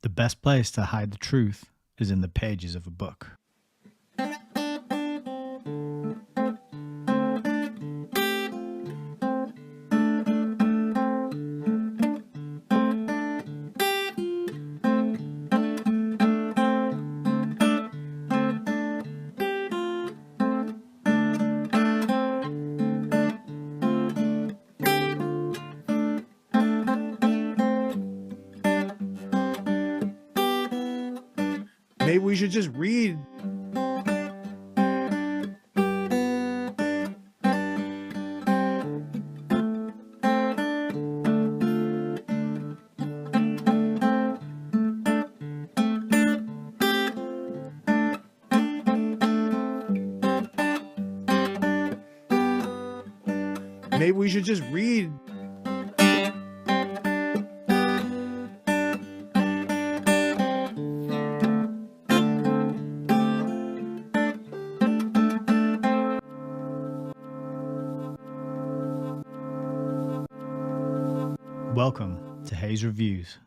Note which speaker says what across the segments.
Speaker 1: The best place to hide the truth is in the pages of a book. Maybe we should just read. Maybe we should just read. Welcome to Hayes Reviews.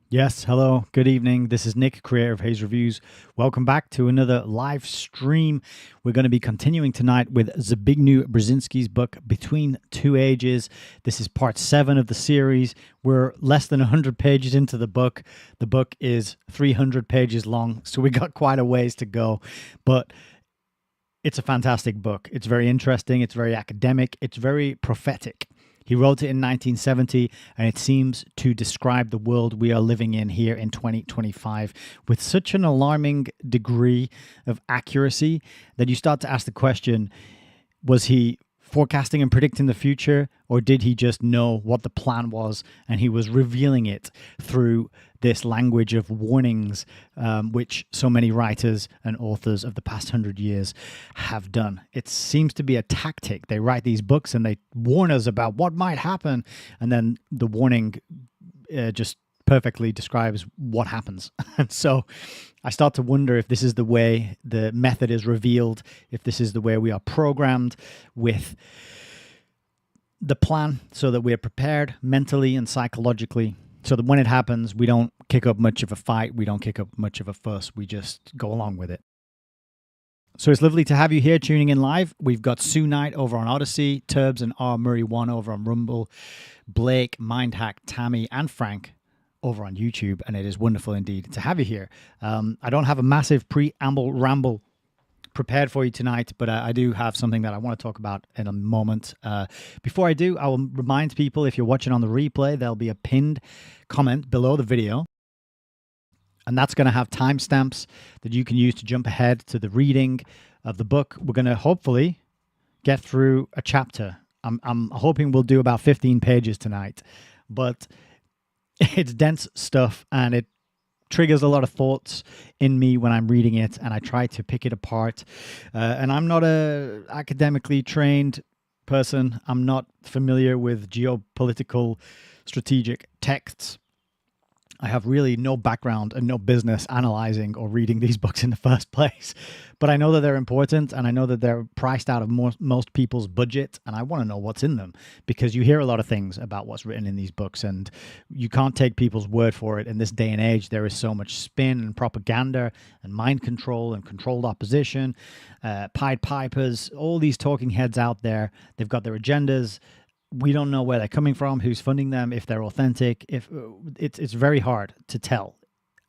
Speaker 1: Yes, hello, good evening. This is Nick, creator of Hayes Reviews. Welcome back to another live stream. We're going to be continuing tonight with Zbigniew Brzezinski's book, Between Two Ages. This is part 7 of the series. We're less than 100 pages into the book. The book is 300 pages long, so we got quite a ways to go. But it's a fantastic book. It's very interesting. It's very academic. It's very prophetic. He wrote it in 1970, and it seems to describe the world we are living in here in 2025 with such an alarming degree of accuracy that you start to ask the question, was he forecasting and predicting the future, or did he just know what the plan was and he was revealing it through this language of warnings, which so many writers and authors of the past 100 years have done? It seems to be a tactic. They write these books and they warn us about what might happen, and then the warning just perfectly describes what happens. And so I start to wonder if this is the way the method is revealed, if this is the way we are programmed with the plan so that we are prepared mentally and psychologically, so that when it happens, we don't kick up much of a fight, we don't kick up much of a fuss, we just go along with it. So it's lovely to have you here tuning in live. We've got Sue Knight over on Odyssey, Turbs and R. Murray1 over on Rumble, Blake, Mindhack, Tammy, and Frank over on YouTube, and it is wonderful indeed to have you here. I don't have a massive preamble ramble prepared for you tonight, but I do have something that I want to talk about in a moment. Before I do, I will remind people, if you're watching on the replay, there'll be a pinned comment below the video, and that's going to have timestamps that you can use to jump ahead to the reading of the book. We're going to hopefully get through a chapter. I'm hoping we'll do about 15 pages tonight, but it's dense stuff and it triggers a lot of thoughts in me when I'm reading it, and I try to pick it apart. And I'm not a academically trained person. I'm not familiar with geopolitical strategic texts. I have really no background and no business analyzing or reading these books in the first place. But I know that they're important, and I know that they're priced out of most people's budget, and I want to know what's in them, because you hear a lot of things about what's written in these books, and you can't take people's word for it. In this day and age, there is so much spin and propaganda and mind control and controlled opposition, Pied Pipers, all these talking heads out there. They've got their agendas. We don't know where they're coming from, who's funding them, if they're authentic. If it's very hard to tell.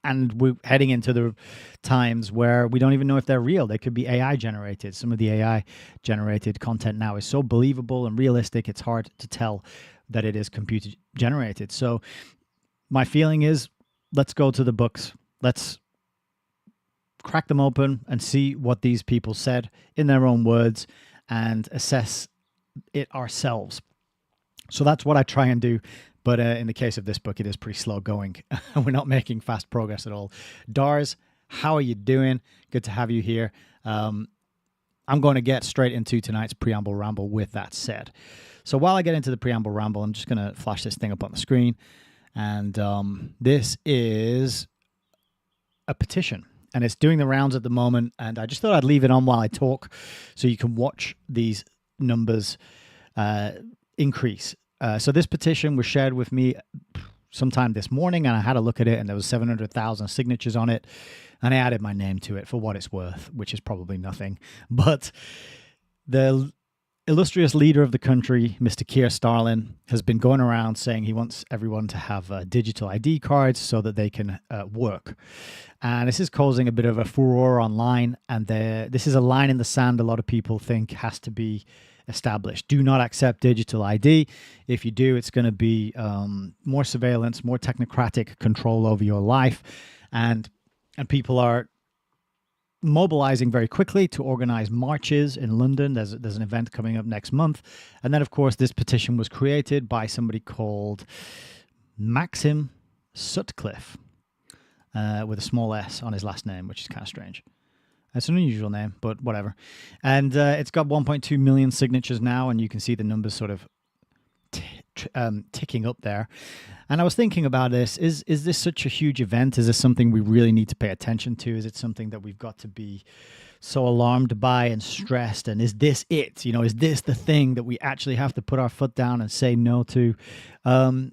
Speaker 1: And we're heading into the times where we don't even know if they're real. They could be AI generated. Some of the AI generated content now is so believable and realistic, it's hard to tell that it is computer generated. So my feeling is, let's go to the books. Let's crack them open and see what these people said in their own words and assess it ourselves. So that's what I try and do. But in the case of this book, it is pretty slow going. We're not making fast progress at all. Dars, how are you doing? Good to have you here. I'm going to get straight into tonight's preamble ramble with that said. So while I get into the preamble ramble, I'm just going to flash this thing up on the screen. And this is a petition, and it's doing the rounds at the moment. And I just thought I'd leave it on while I talk so you can watch these numbers increase. So this petition was shared with me sometime this morning, and I had a look at it, and there was 700,000 signatures on it, and I added my name to it for what it's worth, which is probably nothing. But the illustrious leader of the country, Mr. Keir Starmer, has been going around saying he wants everyone to have digital ID cards so that they can work. And this is causing a bit of a furore online, and this is a line in the sand a lot of people think has to be established. Do not accept digital ID. If you do, it's going to be more surveillance, more technocratic control over your life. And and people are mobilizing very quickly to organize marches in London. There's an event coming up next month. And then, of course, this petition was created by somebody called Maxim Sutcliffe, with a small s on his last name, which is kind of strange. It's an unusual name, but whatever. And it's got 1.2 million signatures now, and you can see the numbers sort of ticking up there. And I was thinking about this. Is this such a huge event? Is this something we really need to pay attention to? Is it something that we've got to be so alarmed by and stressed? And is this it? Is this the thing that we actually have to put our foot down and say no to? And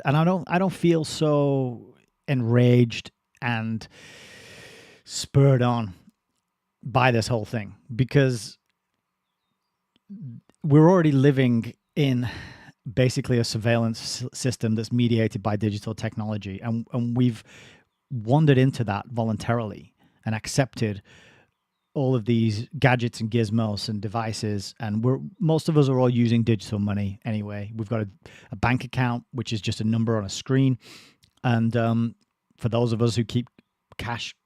Speaker 1: I don't feel so enraged and spurred on by this whole thing, because we're already living in basically a surveillance system that's mediated by digital technology, and we've wandered into that voluntarily and accepted all of these gadgets and gizmos and devices, and most of us are all using digital money anyway. We've got a bank account, which is just a number on a screen, and for those of us who keep cash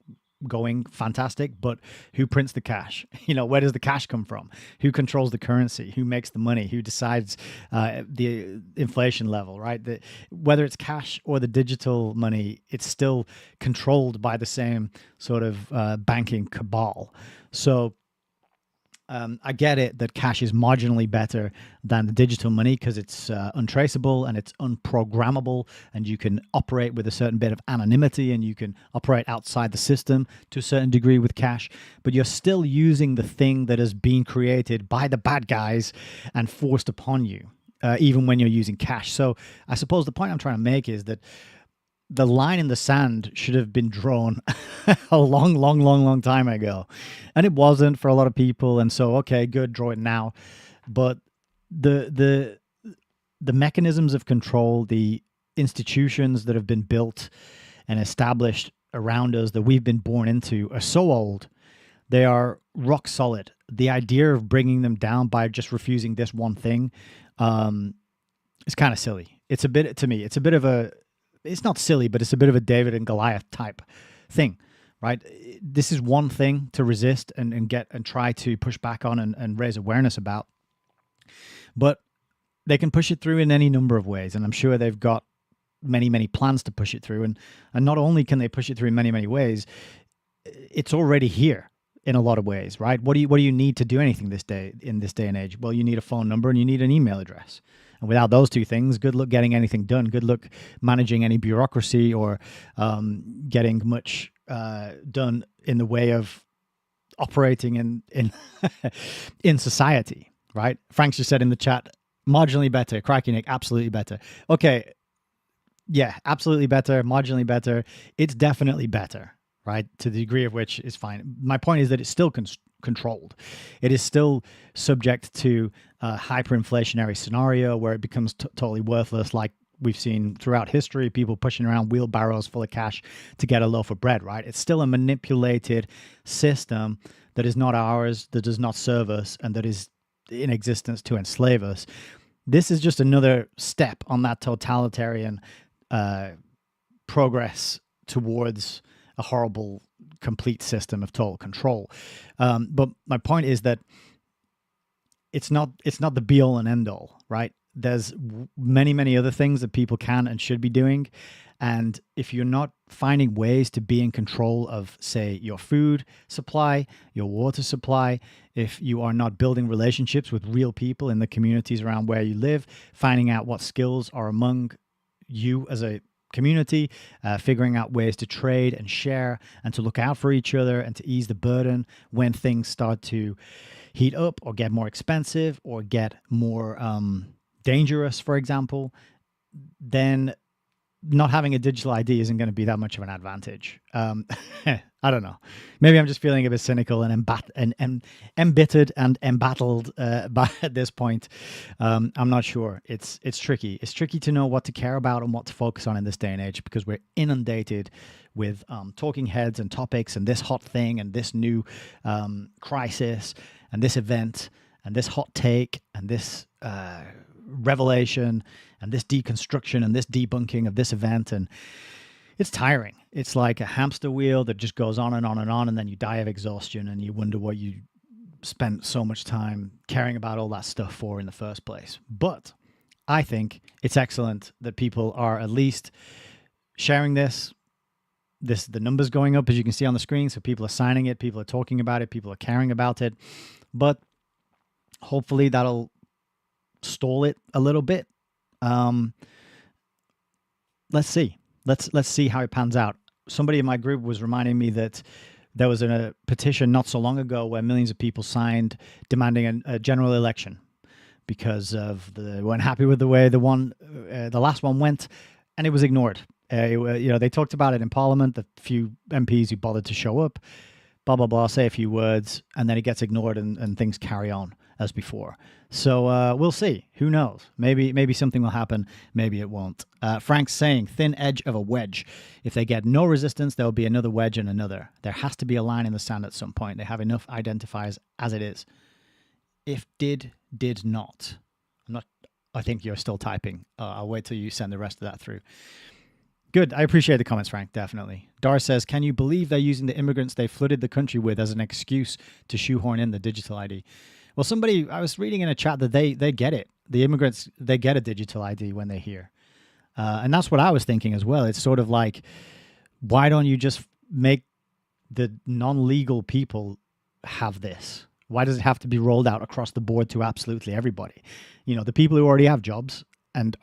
Speaker 1: going, fantastic, but who prints the cash? Where does the cash come from? Who controls the currency? Who makes the money? Who decides the inflation level, right? Whether it's cash or the digital money, it's still controlled by the same sort of banking cabal. So I get it that cash is marginally better than the digital money because it's untraceable and it's unprogrammable, and you can operate with a certain bit of anonymity, and you can operate outside the system to a certain degree with cash, but you're still using the thing that has been created by the bad guys and forced upon you, even when you're using cash. So I suppose the point I'm trying to make is that the line in the sand should have been drawn a long time ago. And it wasn't for a lot of people. And so, okay, good, draw it now. But the mechanisms of control, the institutions that have been built and established around us that we've been born into are so old. They are rock solid. The idea of bringing them down by just refusing this one thing is kind of silly. It's a bit, to me, it's not silly, but it's a bit of a David and Goliath type thing, right? This is one thing to resist and try to push back on and raise awareness about. But they can push it through in any number of ways. And I'm sure they've got many plans to push it through. And not only can they push it through in many ways, it's already here in a lot of ways, right? What do you need to do anything in this day and age? Well, you need a phone number and you need an email address. And without those two things, good luck getting anything done. Good luck managing any bureaucracy or getting much done in the way of operating in in society, right? Frank just said in the chat, marginally better. Crikey, Nick, absolutely better. Okay, yeah, absolutely better, marginally better. It's definitely better, right? To the degree of which is fine. My point is that it's still controlled. It is still subject to a hyperinflationary scenario where it becomes totally worthless, like we've seen throughout history, people pushing around wheelbarrows full of cash to get a loaf of bread, right? It's still a manipulated system that is not ours, that does not serve us, and that is in existence to enslave us. This is just another step on that totalitarian progress towards a horrible, complete system of total control. But my point is that it's not the be all and end all, right? There's many other things that people can and should be doing. And if you're not finding ways to be in control of, say, your food supply, your water supply, if you are not building relationships with real people in the communities around where you live, finding out what skills are among you as a community, figuring out ways to trade and share and to look out for each other and to ease the burden when things start to heat up or get more expensive or get more dangerous, for example, then not having a digital ID isn't going to be that much of an advantage. I don't know. Maybe I'm just feeling a bit cynical and embittered and embattled by at this point. I'm not sure. It's tricky. It's tricky to know what to care about and what to focus on in this day and age because we're inundated with talking heads and topics and this hot thing and this new crisis and this event and this hot take and this revelation and this deconstruction and this debunking of this event. And it's tiring. It's like a hamster wheel that just goes on and on and on, and then you die of exhaustion and you wonder what you spent so much time caring about all that stuff for in the first place. But I think it's excellent that people are at least sharing this. The numbers going up, as you can see on the screen. So people are signing it, people are talking about it, people are caring about it. But hopefully that'll stall it a little bit. Let's see. Let's see how it pans out. Somebody in my group was reminding me that there was a petition not so long ago where millions of people signed demanding a general election because of they weren't happy with the way the last one went, and it was ignored. They talked about it in Parliament, the few MPs who bothered to show up, blah, blah, blah, say a few words, and then it gets ignored and things carry on as before. So we'll see. Who knows? Maybe something will happen. Maybe it won't. Frank's saying, thin edge of a wedge. If they get no resistance, there will be another wedge and another. There has to be a line in the sand at some point. They have enough identifiers as it is. If did not. I think you're still typing. I'll wait till you send the rest of that through. Good. I appreciate the comments, Frank. Definitely. Doris says, can you believe they're using the immigrants they flooded the country with as an excuse to shoehorn in the digital ID? Well, I was reading in a chat that they get it. The immigrants, they get a digital ID when they're here. And that's what I was thinking as well. It's sort of like, why don't you just make the non-legal people have this? Why does it have to be rolled out across the board to absolutely everybody? The people who already have jobs and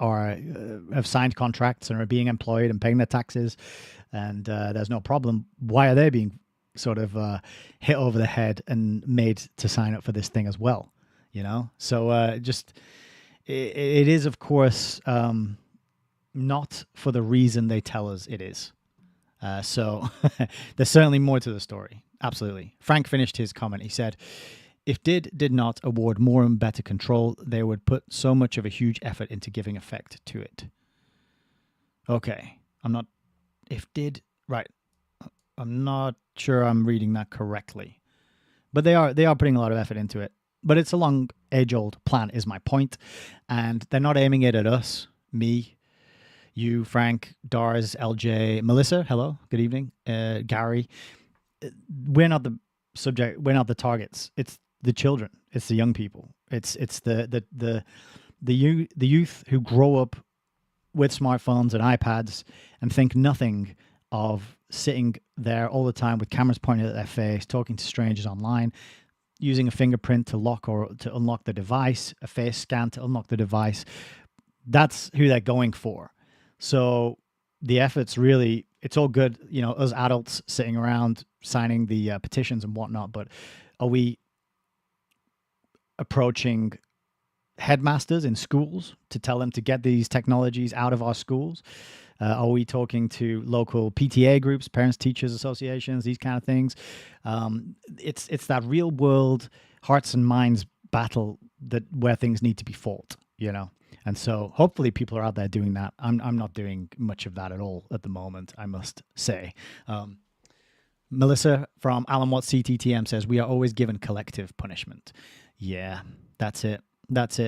Speaker 1: have signed contracts and are being employed and paying their taxes, and there's no problem. Why are they being sort of hit over the head and made to sign up for this thing as well? So it is, of course, not for the reason they tell us it is. So there's certainly more to the story. Absolutely. Frank finished his comment. He said, if did not award more and better control, they would put so much of a huge effort into giving effect to it. Okay. I'm not sure I'm reading that correctly. But they are putting a lot of effort into it. But it's a long, age-old plan is my point. And they're not aiming it at us, me, you, Frank, Dars, LJ, Melissa, hello, good evening, Gary. We're not the subject. We're not the targets. It's the children. It's the young people. It's the youth who grow up with smartphones and iPads and think nothing of sitting there all the time with cameras pointed at their face, talking to strangers online, using a fingerprint to lock or to unlock the device, a face scan to unlock the device. That's who they're going for. So the effort's really, it's all good, us adults sitting around signing the petitions and whatnot, but are we approaching headmasters in schools to tell them to get these technologies out of our schools? Are we talking to local PTA groups, parents, teachers associations, these kind of things? It's that real world hearts and minds battle where things need to be fought, And so hopefully people are out there doing that. I'm not doing much of that at all at the moment, I must say. Melissa from Alan Watts CTTM says, we are always given collective punishment. Yeah, that's it. It's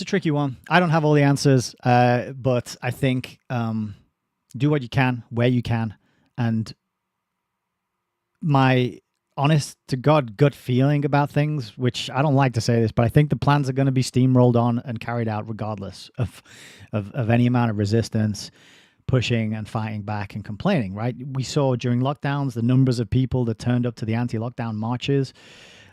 Speaker 1: a tricky one. I don't have all the answers, but I think do what you can, where you can. And my honest to God gut feeling about things, which I don't like to say this, but I think the plans are going to be steamrolled on and carried out regardless of any amount of resistance, pushing and fighting back and complaining, right? We saw during lockdowns the numbers of people that turned up to the anti-lockdown marches,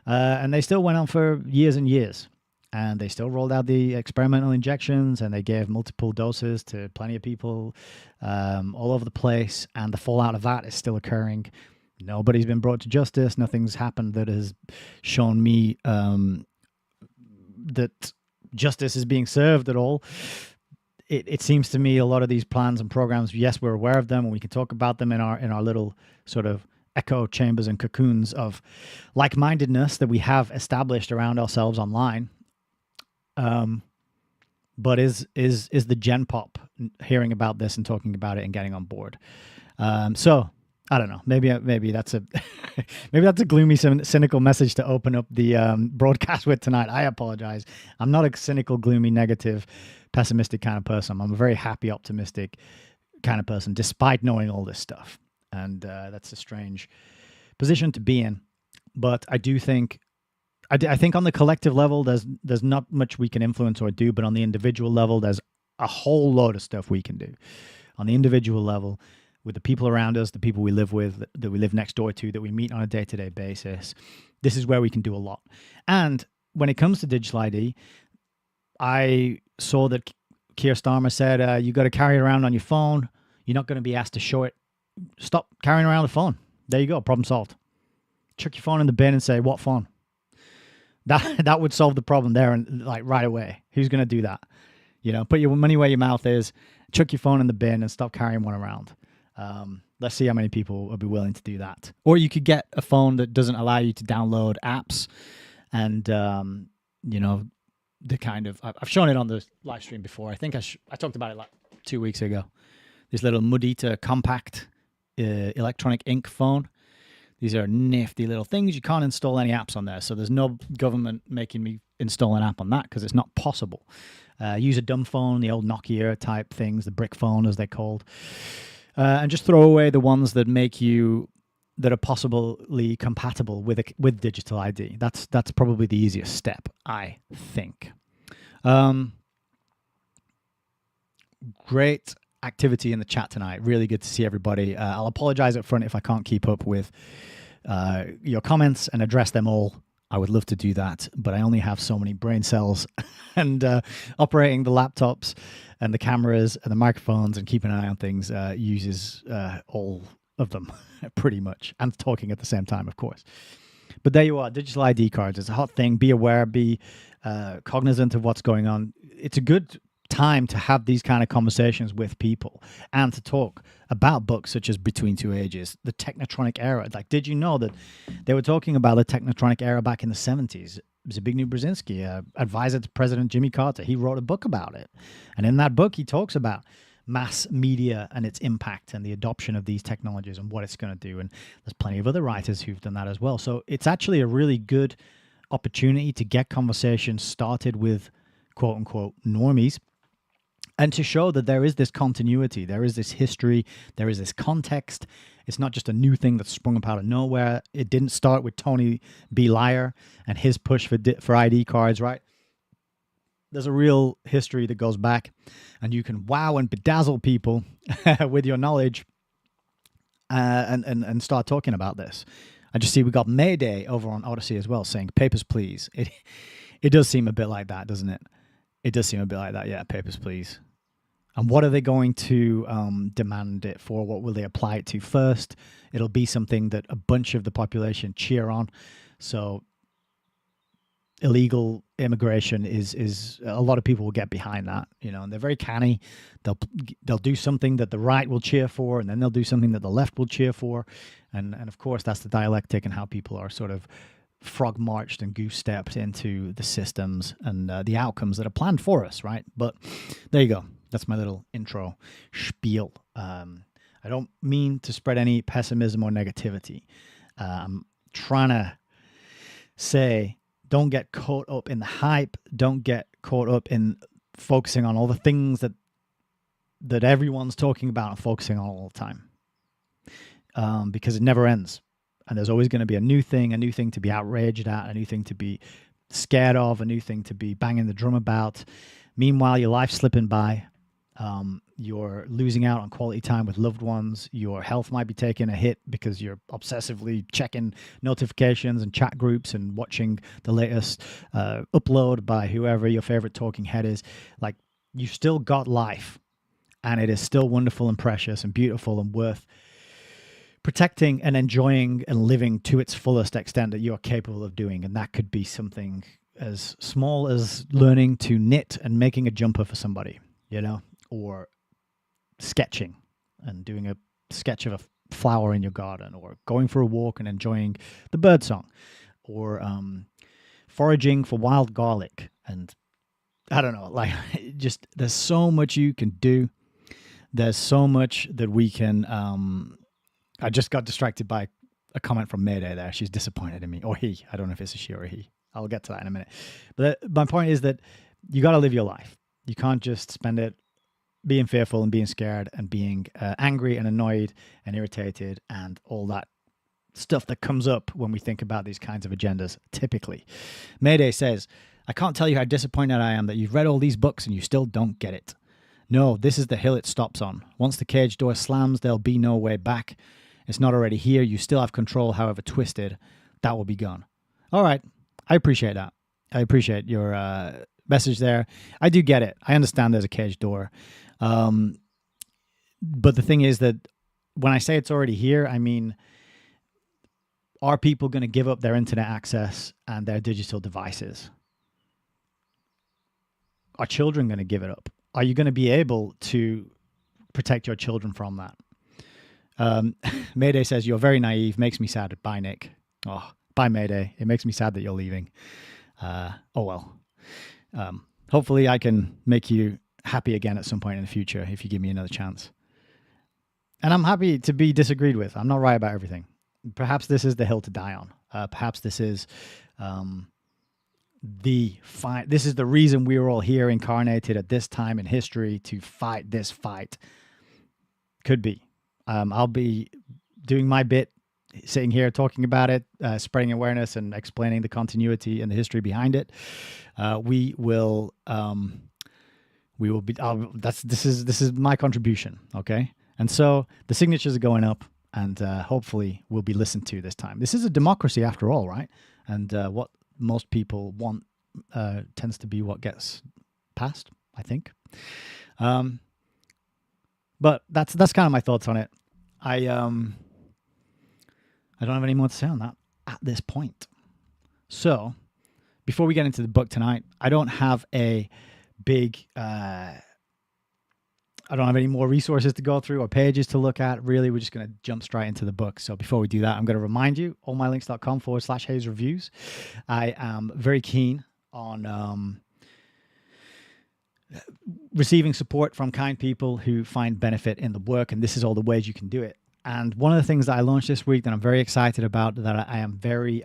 Speaker 1: and they still went on for years and years. And they still rolled out the experimental injections, and they gave multiple doses to plenty of people all over the place. And the fallout of that is still occurring. Nobody's been brought to justice. Nothing's happened that has shown me that justice is being served at all. It seems to me a lot of these plans and programs, yes, we're aware of them, and we can talk about them in our little sort of echo chambers and cocoons of like-mindedness that we have established around ourselves online. But is the Gen Pop hearing about this and talking about it and getting on board? So I don't know. Maybe that's a maybe that's a gloomy, cynical message to open up the broadcast with tonight. I apologize. I'm not a cynical, gloomy, negative, pessimistic kind of person. I'm a very happy, optimistic, kind of person, despite knowing all this stuff. And that's a strange position to be in. But I do think, I think on the collective level, there's not much we can influence or do, but on the individual level, there's a whole load of stuff we can do. On the individual level, with the people around us, the people we live with, that we live next door to, that we meet on a day-to-day basis, this is where we can do a lot. And when it comes to digital ID, I saw that Keir Starmer said, you got to carry it around on your phone. You're not going to be asked to show it. Stop carrying around the phone. There you go. Problem solved. Chuck your phone in the bin and say, what phone? That would solve the problem there, and like right away. Who's going to do that? You know, put your money where your mouth is, chuck your phone in the bin and stop carrying one around. Let's see how many people will be willing to do that. Or you could get a phone that doesn't allow you to download apps, and, you know, the kind of, I've shown it on the live stream before. I think I talked about it like 2 weeks ago. This little Mudita compact electronic ink phone. These are nifty little things. You can't install any apps on there. So there's no government making me install an app on that because it's not possible. Use a dumb phone, the old Nokia type things, the brick phone as they're called. And just throw away the ones that that are possibly compatible with digital ID. That's probably the easiest step, I think. Great activity in the chat tonight. Really good to see everybody. I'll apologize up front if I can't keep up with your comments and address them all. I would love to do that, but I only have so many brain cells, and operating the laptops and the cameras and the microphones and keeping an eye on things uses all of them pretty much, and talking at the same time, of course. But there you are, digital ID cards. It's a hot thing. Be aware, be cognizant of what's going on. It's a good time to have these kind of conversations with people and to talk about books such as Between Two Ages, the Technotronic era. Like, did you know that they were talking about the Technotronic era back in the 70s? Zbigniew Brzezinski, advisor to President Jimmy Carter, he wrote a book about it. And in that book, he talks about mass media and its impact and the adoption of these technologies and what it's going to do. And there's plenty of other writers who've done that as well. So it's actually a really good opportunity to get conversations started with quote unquote normies, and to show that there is this continuity, there is this history, there is this context. It's not just a new thing that's sprung up out of nowhere. It didn't start with Tony B. Liar and his push for ID cards, right? There's a real history that goes back, and you can wow and bedazzle people with your knowledge and start talking about this. I just see we got Mayday over on Odyssey as well saying, papers, please. It does seem a bit like that, doesn't it? It does seem a bit like that, yeah, papers, please. And what are they going to demand it for? What will they apply it to first? It'll be something that a bunch of the population cheer on. So illegal immigration is a lot of people will get behind that, you know, and they're very canny. They'll do something that the right will cheer for, and then they'll do something that the left will cheer for. And of course, that's the dialectic and how people are sort of frog marched and goose stepped into the systems and the outcomes that are planned for us, right? But there you go. That's my little intro spiel. I don't mean to spread any pessimism or negativity. I'm trying to say, don't get caught up in the hype. Don't get caught up in focusing on all the things that everyone's talking about and focusing on all the time, because it never ends. And there's always going to be a new thing to be outraged at, a new thing to be scared of, a new thing to be banging the drum about. Meanwhile, your life's slipping by. You're losing out on quality time with loved ones. Your health might be taking a hit because you're obsessively checking notifications and chat groups and watching the latest upload by whoever your favorite talking head is. Like, you've still got life, and it is still wonderful and precious and beautiful and worth protecting and enjoying and living to its fullest extent that you're capable of doing. And that could be something as small as learning to knit and making a jumper for somebody, you know, or sketching and doing a sketch of a flower in your garden, or going for a walk and enjoying the birdsong, or foraging for wild garlic. And I don't know, like, just there's so much you can do. There's so much that we can I just got distracted by a comment from Mayday there. She's disappointed in me. Or he. I don't know if it's a she or a he. I'll get to that in a minute. But my point is that you got to live your life. You can't just spend it being fearful and being scared and being angry and annoyed and irritated and all that stuff that comes up when we think about these kinds of agendas, typically. Mayday says, I can't tell you how disappointed I am that you've read all these books and you still don't get it. No, this is the hill it stops on. Once the cage door slams, there'll be no way back. It's not already here. You still have control, however twisted. That will be gone. All right. I appreciate that. I appreciate your message there. I do get it. I understand there's a cage door. But the thing is that when I say it's already here, I mean, are people going to give up their internet access and their digital devices? Are children going to give it up? Are you going to be able to protect your children from that? Mayday says, you're very naive. Makes me sad. Bye, Nick. Oh, bye, Mayday. It makes me sad that you're leaving. Oh, well. Hopefully I can make you happy again at some point in the future if you give me another chance. And I'm happy to be disagreed with. I'm not right about everything. Perhaps this is the hill to die on. Perhaps this is the fight. This is the reason we're all here incarnated at this time in history to fight this fight. Could be. I'll be doing my bit, sitting here talking about it, spreading awareness and explaining the continuity and the history behind it. We will be. This is my contribution. Okay, and so the signatures are going up, and hopefully we'll be listened to this time. This is a democracy after all, right? And what most people want tends to be what gets passed, I think. But that's kind of my thoughts on it. I don't have any more to say on that at this point. So before we get into the book tonight, I don't have a big, I don't have any more resources to go through or pages to look at. Really, we're just going to jump straight into the book. So before we do that, I'm going to remind you, allmylinks.com/Hayes Reviews. I am very keen on receiving support from kind people who find benefit in the work, and this is all the ways you can do it. And one of the things that I launched this week that I'm very excited about, that I am very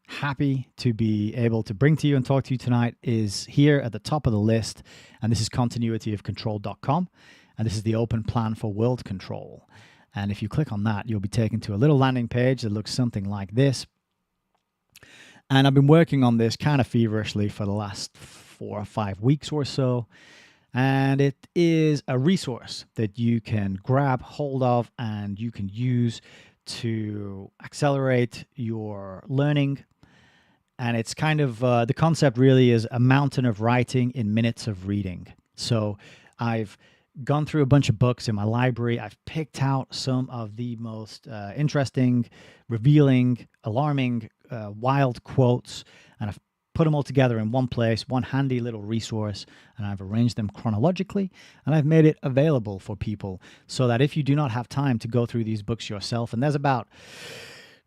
Speaker 1: happy to be able to bring to you and talk to you tonight, is here at the top of the list, and this is continuityofcontrol.com, and this is the open plan for world control. And if you click on that, you'll be taken to a little landing page that looks something like this. And I've been working on this kind of feverishly for the last 4 or 5 weeks or so. And it is a resource that you can grab hold of and you can use to accelerate your learning. And it's kind of, the concept really is a mountain of writing in minutes of reading. So I've gone through a bunch of books in my library. I've picked out some of the most interesting, revealing, alarming, wild quotes, and I've put them all together in one place, one handy little resource, and I've arranged them chronologically, and I've made it available for people so that if you do not have time to go through these books yourself, and there's about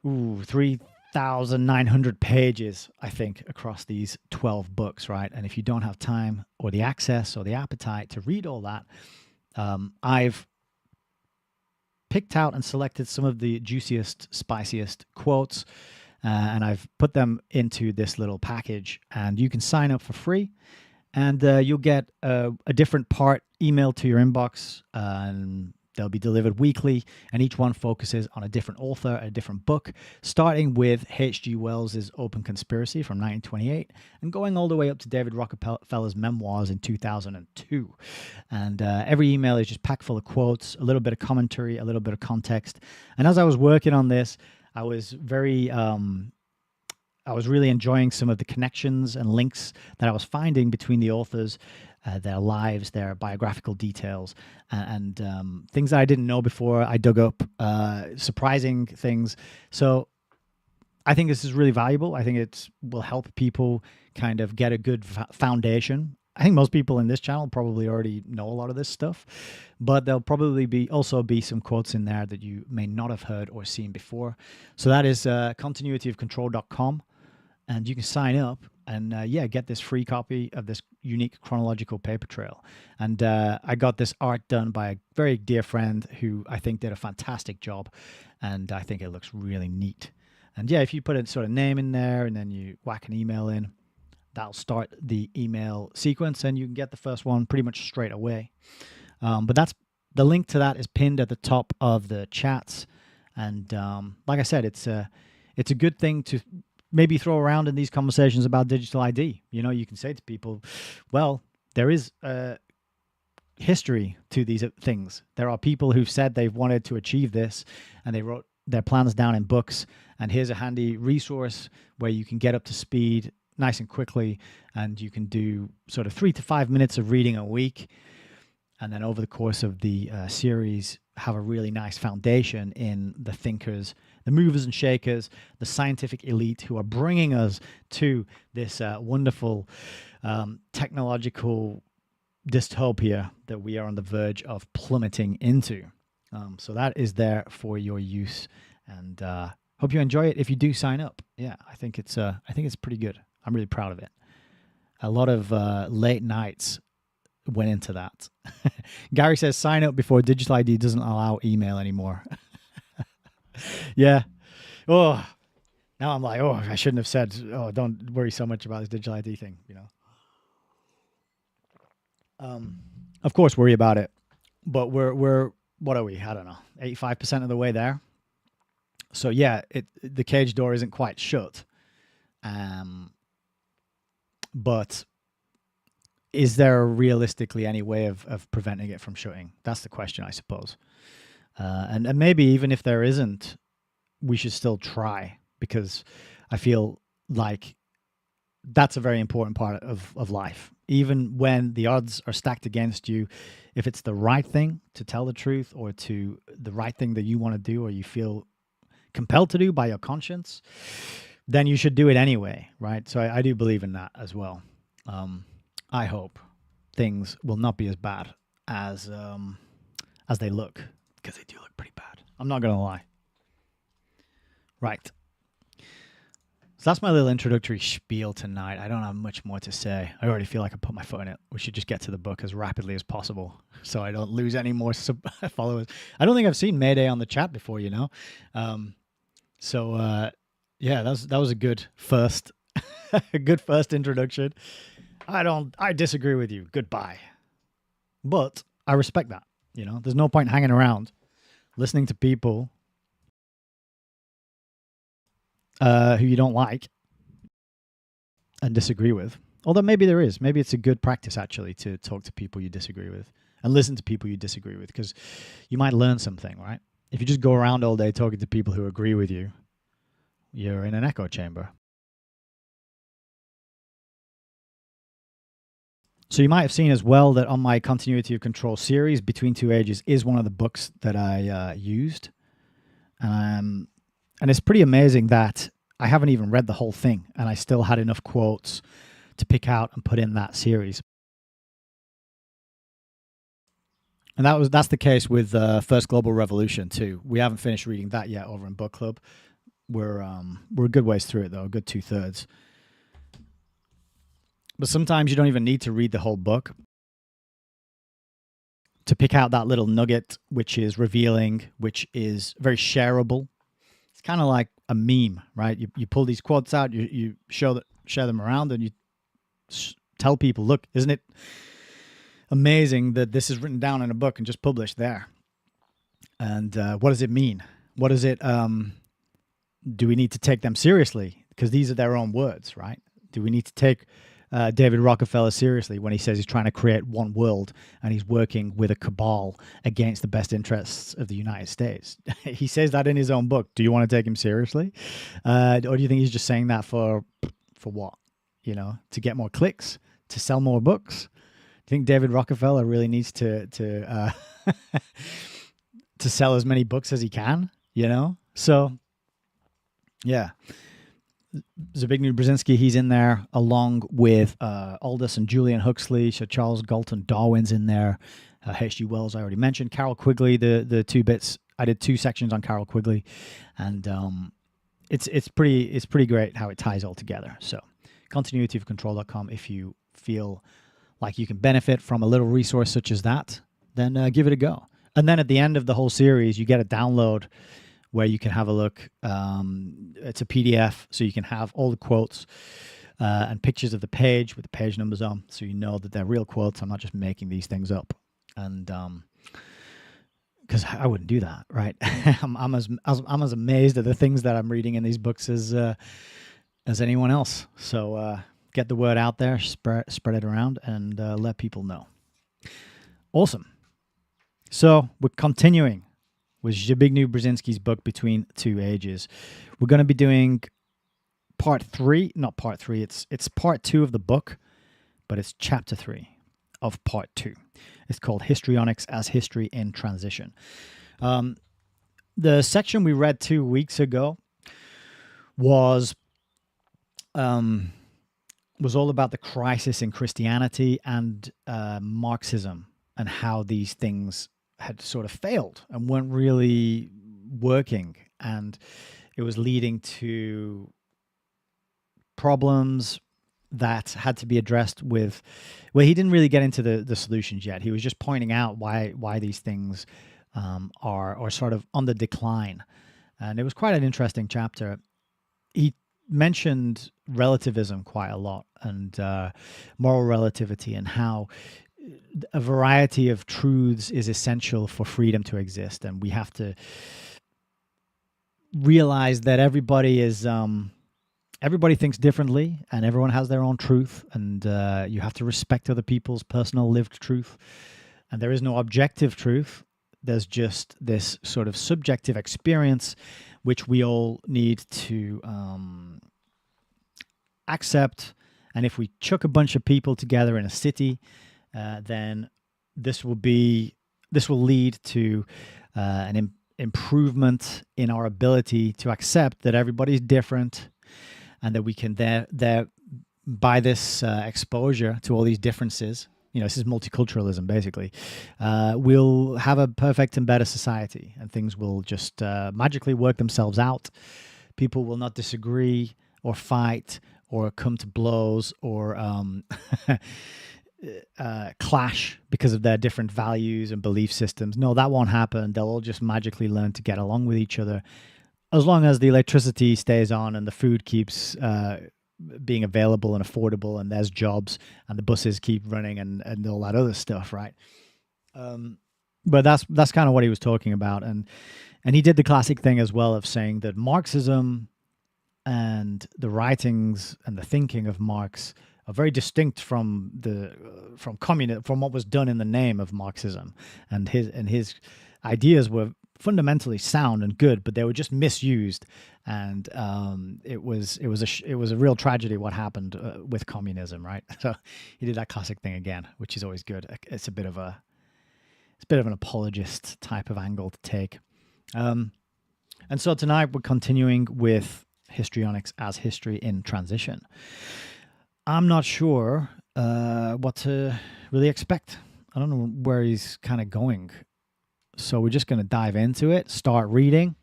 Speaker 1: 3,900 pages, I think, across these 12 books, right? And if you don't have time or the access or the appetite to read all that, I've picked out and selected some of the juiciest, spiciest quotes, and I've put them into this little package, and you can sign up for free, and you'll get a different part emailed to your inbox, and they'll be delivered weekly, and each one focuses on a different author, a different book, starting with H.G. Wells's Open Conspiracy from 1928 and going all the way up to David Rockefeller's memoirs in 2002. And every email is just packed full of quotes, a little bit of commentary, a little bit of context. And as I was working on this, I was really enjoying some of the connections and links that I was finding between the authors, their lives, their biographical details, and things that I didn't know before. I dug up surprising things. So I think this is really valuable. I think it will help people kind of get a good foundation. I think most people in this channel probably already know a lot of this stuff, but there'll probably also be some quotes in there that you may not have heard or seen before. So that is continuityofcontrol.com, and you can sign up and get this free copy of this unique chronological paper trail. And I got this art done by a very dear friend who I think did a fantastic job, and I think it looks really neat. And yeah, if you put a sort of name in there and then you whack an email in, that'll start the email sequence, and you can get the first one pretty much straight away. But that's the link to that is pinned at the top of the chats. And like I said, it's a good thing to maybe throw around in these conversations about digital ID. You know, you can say to people, well, there is history to these things. There are people who've said they've wanted to achieve this, and they wrote their plans down in books. And here's a handy resource where you can get up to speed nice and quickly, and you can do sort of 3 to 5 minutes of reading a week. And then over the course of the series, have a really nice foundation in the thinkers, the movers and shakers, the scientific elite who are bringing us to this wonderful technological dystopia that we are on the verge of plummeting into. So that is there for your use, and hope you enjoy it. If you do sign up, yeah, I think it's pretty good. I'm really proud of it. A lot of late nights went into that. Gary says sign up before digital ID doesn't allow email anymore. Yeah. Oh, now I'm like, oh, I shouldn't have said, oh, don't worry so much about this digital ID thing, you know. Of course, worry about it, but we're what are we? I don't know, 85% of the way there. So yeah, the cage door isn't quite shut, but is there realistically any way of preventing it from shutting? That's the question, I suppose. And maybe even if there isn't, we should still try, because I feel like that's a very important part of life. Even when the odds are stacked against you, if it's the right thing to tell the truth, or to the right thing that you want to do, or you feel compelled to do by your conscience, then you should do it anyway, right? So I do believe in that as well. I hope things will not be as bad as they look, because they do look pretty bad. I'm not going to lie. Right. So that's my little introductory spiel tonight. I don't have much more to say. I already feel like I put my foot in it. We should just get to the book as rapidly as possible so I don't lose any more followers. I don't think I've seen Mayday on the chat before, you know. Yeah, that was a good first a good first introduction. I disagree with you. Goodbye. But I respect that, you know. There's no point hanging around listening to people who you don't like and disagree with. Although maybe there is. Maybe it's a good practice, actually, to talk to people you disagree with and listen to people you disagree with, because you might learn something, right? If you just go around all day talking to people who agree with you, you're in an echo chamber. So you might have seen as well that on my Continuity of Control series, Between Two Ages is one of the books that I used. And it's pretty amazing that I haven't even read the whole thing, and I still had enough quotes to pick out and put in that series. And that's the case with First Global Revolution too. We haven't finished reading that yet over in Book Club. We're a good ways through it though, a good 2/3. But sometimes you don't even need to read the whole book to pick out that little nugget, which is revealing, which is very shareable. It's kind of like a meme, right? You pull these quotes out, you share them around, and you tell people, look, isn't it amazing that this is written down in a book and just published there? And what does it mean? What does it, do we need to take them seriously? Because these are their own words, right? Do we need to take David Rockefeller seriously when he says he's trying to create one world and he's working with a cabal against the best interests of the United States? He says that in his own book. Do you want to take him seriously? Or do you think he's just saying that for what? You know, to get more clicks, to sell more books? Do you think David Rockefeller really needs to to sell as many books as he can? You know, so yeah. Zbigniew Brzezinski, he's in there along with Aldous and Julian Huxley. So Charles Galton Darwin's in there. H.G. Wells, I already mentioned. Carol Quigley, the two bits. I did 2 sections on Carol Quigley, and it's pretty great how it ties all together. So continuityofcontrol.com. If you feel like you can benefit from a little resource such as that, then give it a go. And then at the end of the whole series, you get a download where you can have a look. It's a PDF, so you can have all the quotes and pictures of the page with the page numbers on, so you know that they're real quotes. I'm not just making these things up. And because I wouldn't do that, right? I'm as amazed at the things that I'm reading in these books as anyone else. So get the word out there, spread it around, and let people know. Awesome. So we're continuing with Zbigniew Brzezinski's book Between Two Ages. We're going to be doing part 3, not part 3. It's part 2 of the book, but it's chapter 3 of part 2. It's called Histrionics as History in Transition. The section we read 2 weeks ago was all about the crisis in Christianity and Marxism, and how these things had sort of failed and weren't really working, and it was leading to problems that had to be addressed with, well, he didn't really get into the solutions yet. He was just pointing out why these things are sort of on the decline. And it was quite an interesting chapter. He mentioned relativism quite a lot, and moral relativity, and how a variety of truths is essential for freedom to exist. And we have to realize that everybody thinks differently, and everyone has their own truth, and you have to respect other people's personal lived truth. And there is no objective truth. There's just this sort of subjective experience, which we all need to accept. And if we chuck a bunch of people together in a city, then this will lead to an improvement in our ability to accept that everybody's different, and that we can by this exposure to all these differences, this is multiculturalism basically, we'll have a perfect and better society, and things will just magically work themselves out. People will not disagree or fight or come to blows or clash because of their different values and belief systems. No, that won't happen. They'll all just magically learn to get along with each other, as long as the electricity stays on and the food keeps being available and affordable, and there's jobs and the buses keep running and all that other stuff, right? But that's kind of what he was talking about. And he did the classic thing as well of saying that Marxism and the writings and the thinking of Marx are very distinct from what was done in the name of Marxism, and his ideas were fundamentally sound and good, but they were just misused, and it was a real tragedy what happened with communism, right? So he did that classic thing again, which is always good. It's a bit of an apologist type of angle to take. And so tonight we're continuing with histrionics as history in transition. I'm not sure what to really expect. I don't know where he's kind of going. So we're just going to dive into it, start reading,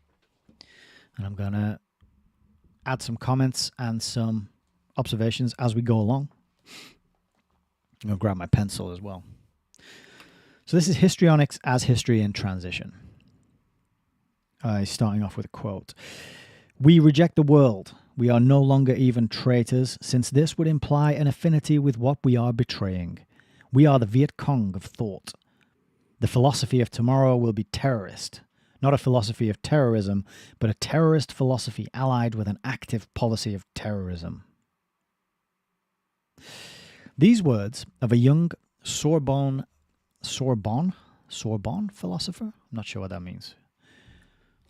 Speaker 1: and I'm going to add some comments and some observations as we go along. I'm going to grab my pencil as well. So this is histrionics as history in transition. Starting off with a quote. "We reject the world. We are no longer even traitors, since this would imply an affinity with what we are betraying. We are the Viet Cong of thought. The philosophy of tomorrow will be terrorist, not a philosophy of terrorism, but a terrorist philosophy allied with an active policy of terrorism." These words of a young Sorbonne philosopher? I'm not sure what that means.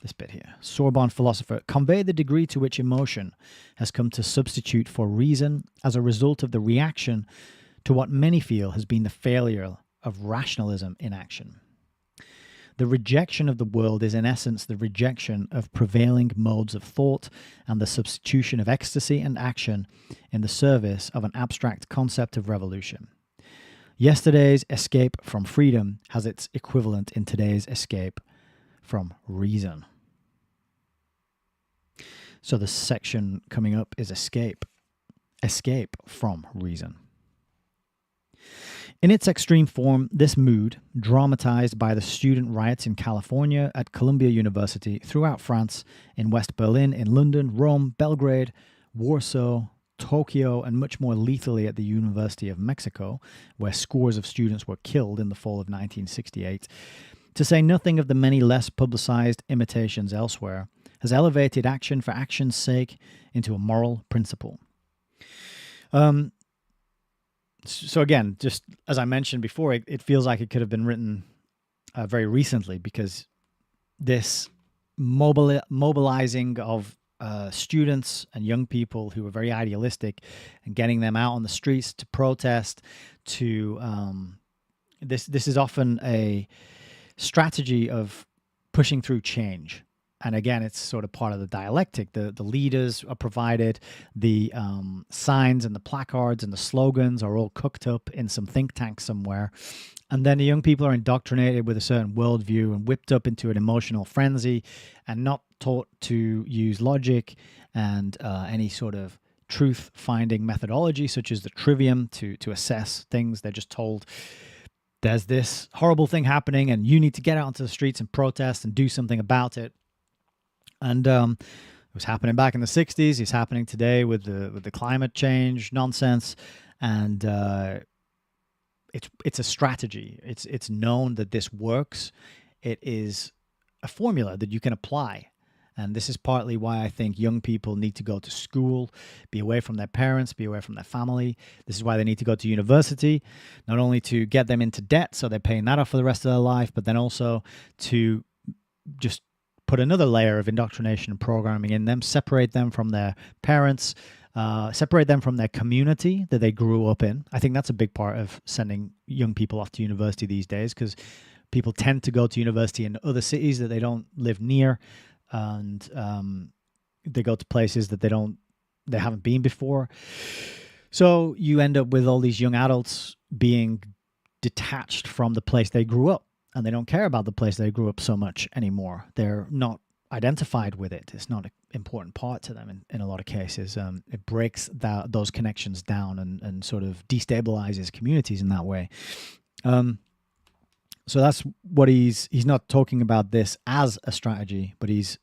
Speaker 1: This bit here. Sorbonne philosopher convey the degree to which emotion has come to substitute for reason as a result of the reaction to what many feel has been the failure of rationalism in action. The rejection of the world is in essence the rejection of prevailing modes of thought and the substitution of ecstasy and action in the service of an abstract concept of revolution. Yesterday's escape from freedom has its equivalent in today's escape from reason. So the section coming up is escape. Escape from reason. In its extreme form, this mood, dramatized by the student riots in California, at Columbia University, throughout France, in West Berlin, in London, Rome, Belgrade, Warsaw, Tokyo, and much more lethally at the University of Mexico, where scores of students were killed in the fall of 1968, to say nothing of the many less publicized imitations elsewhere, has elevated action for action's sake into a moral principle. So again, just as I mentioned before, it feels like it could have been written very recently, because this mobilizing of students and young people who were very idealistic and getting them out on the streets to protest, to this is often a strategy of pushing through change. And again, it's sort of part of the dialectic. The leaders are provided, the signs and the placards and the slogans are all cooked up in some think tank somewhere. And then the young people are indoctrinated with a certain worldview and whipped up into an emotional frenzy and not taught to use logic and any sort of truth-finding methodology, such as the trivium, to assess things. They're just told, there's this horrible thing happening and you need to get out onto the streets and protest and do something about it. And it was happening back in the 60s. It's happening today with the climate change nonsense. And it's a strategy. It's known that this works. It is a formula that you can apply. And this is partly why I think young people need to go to school, be away from their parents, be away from their family. This is why they need to go to university, not only to get them into debt, so they're paying that off for the rest of their life, but then also to just put another layer of indoctrination and programming in them, separate them from their parents, separate them from their community that they grew up in. I think that's a big part of sending young people off to university these days, because people tend to go to university in other cities that they don't live near, and they go to places that they haven't been before. So you end up with all these young adults being detached from the place they grew up, and they don't care about the place they grew up so much anymore. They're not identified with it. It's not an important part to them in a lot of cases. It breaks those connections down and sort of destabilizes communities in that way. So that's what he's not talking about this as a strategy, but he's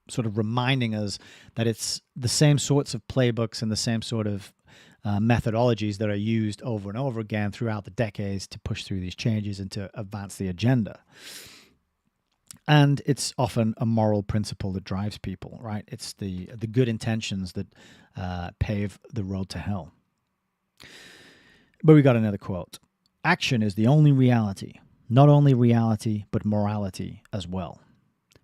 Speaker 1: sort of reminding us that it's the same sorts of playbooks and the same sort of methodologies that are used over and over again throughout the decades to push through these changes and to advance the agenda. And it's often a moral principle that drives people, right? It's the good intentions that pave the road to hell. But we got another quote. Action is the only reality, not only reality, but morality as well,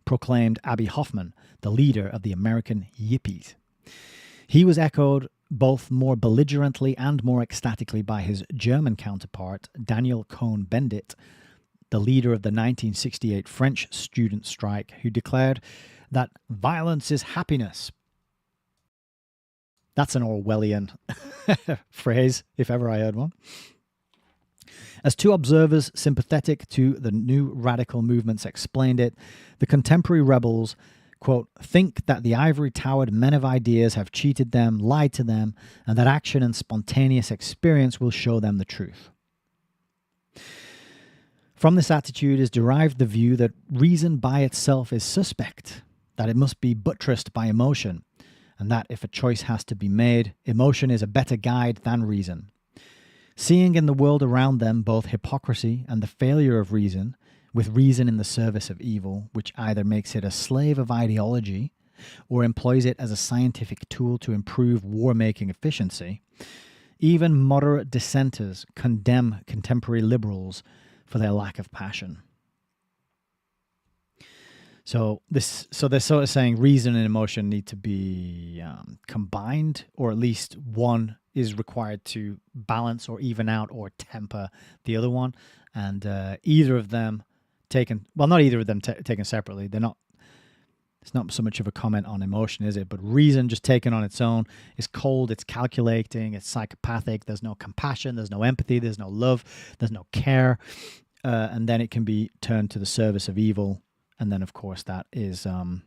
Speaker 1: proclaimed Abbie Hoffman, the leader of the American Yippies. He was echoed both more belligerently and more ecstatically by his German counterpart, Daniel Cohn-Bendit, the leader of the 1968 French student strike, who declared that violence is happiness. That's an Orwellian phrase, if ever I heard one. As two observers sympathetic to the new radical movements explained it, the contemporary rebels, quote, think that the ivory-towered men of ideas have cheated them, lied to them, and that action and spontaneous experience will show them the truth. From this attitude is derived the view that reason by itself is suspect, that it must be buttressed by emotion, and that if a choice has to be made, emotion is a better guide than reason. Seeing in the world around them both hypocrisy and the failure of reason, with reason in the service of evil, which either makes it a slave of ideology or employs it as a scientific tool to improve war-making efficiency, even moderate dissenters condemn contemporary liberals for their lack of passion. So they're sort of saying reason and emotion need to be combined, or at least one is required to balance or even out or temper the other one. And either of them taken, well, not either of them taken separately. They're not. It's not so much of a comment on emotion, is it? But reason just taken on its own is cold, it's calculating, it's psychopathic. There's no compassion, there's no empathy, there's no love, there's no care. And then it can be turned to the service of evil. And then, of course, that is, then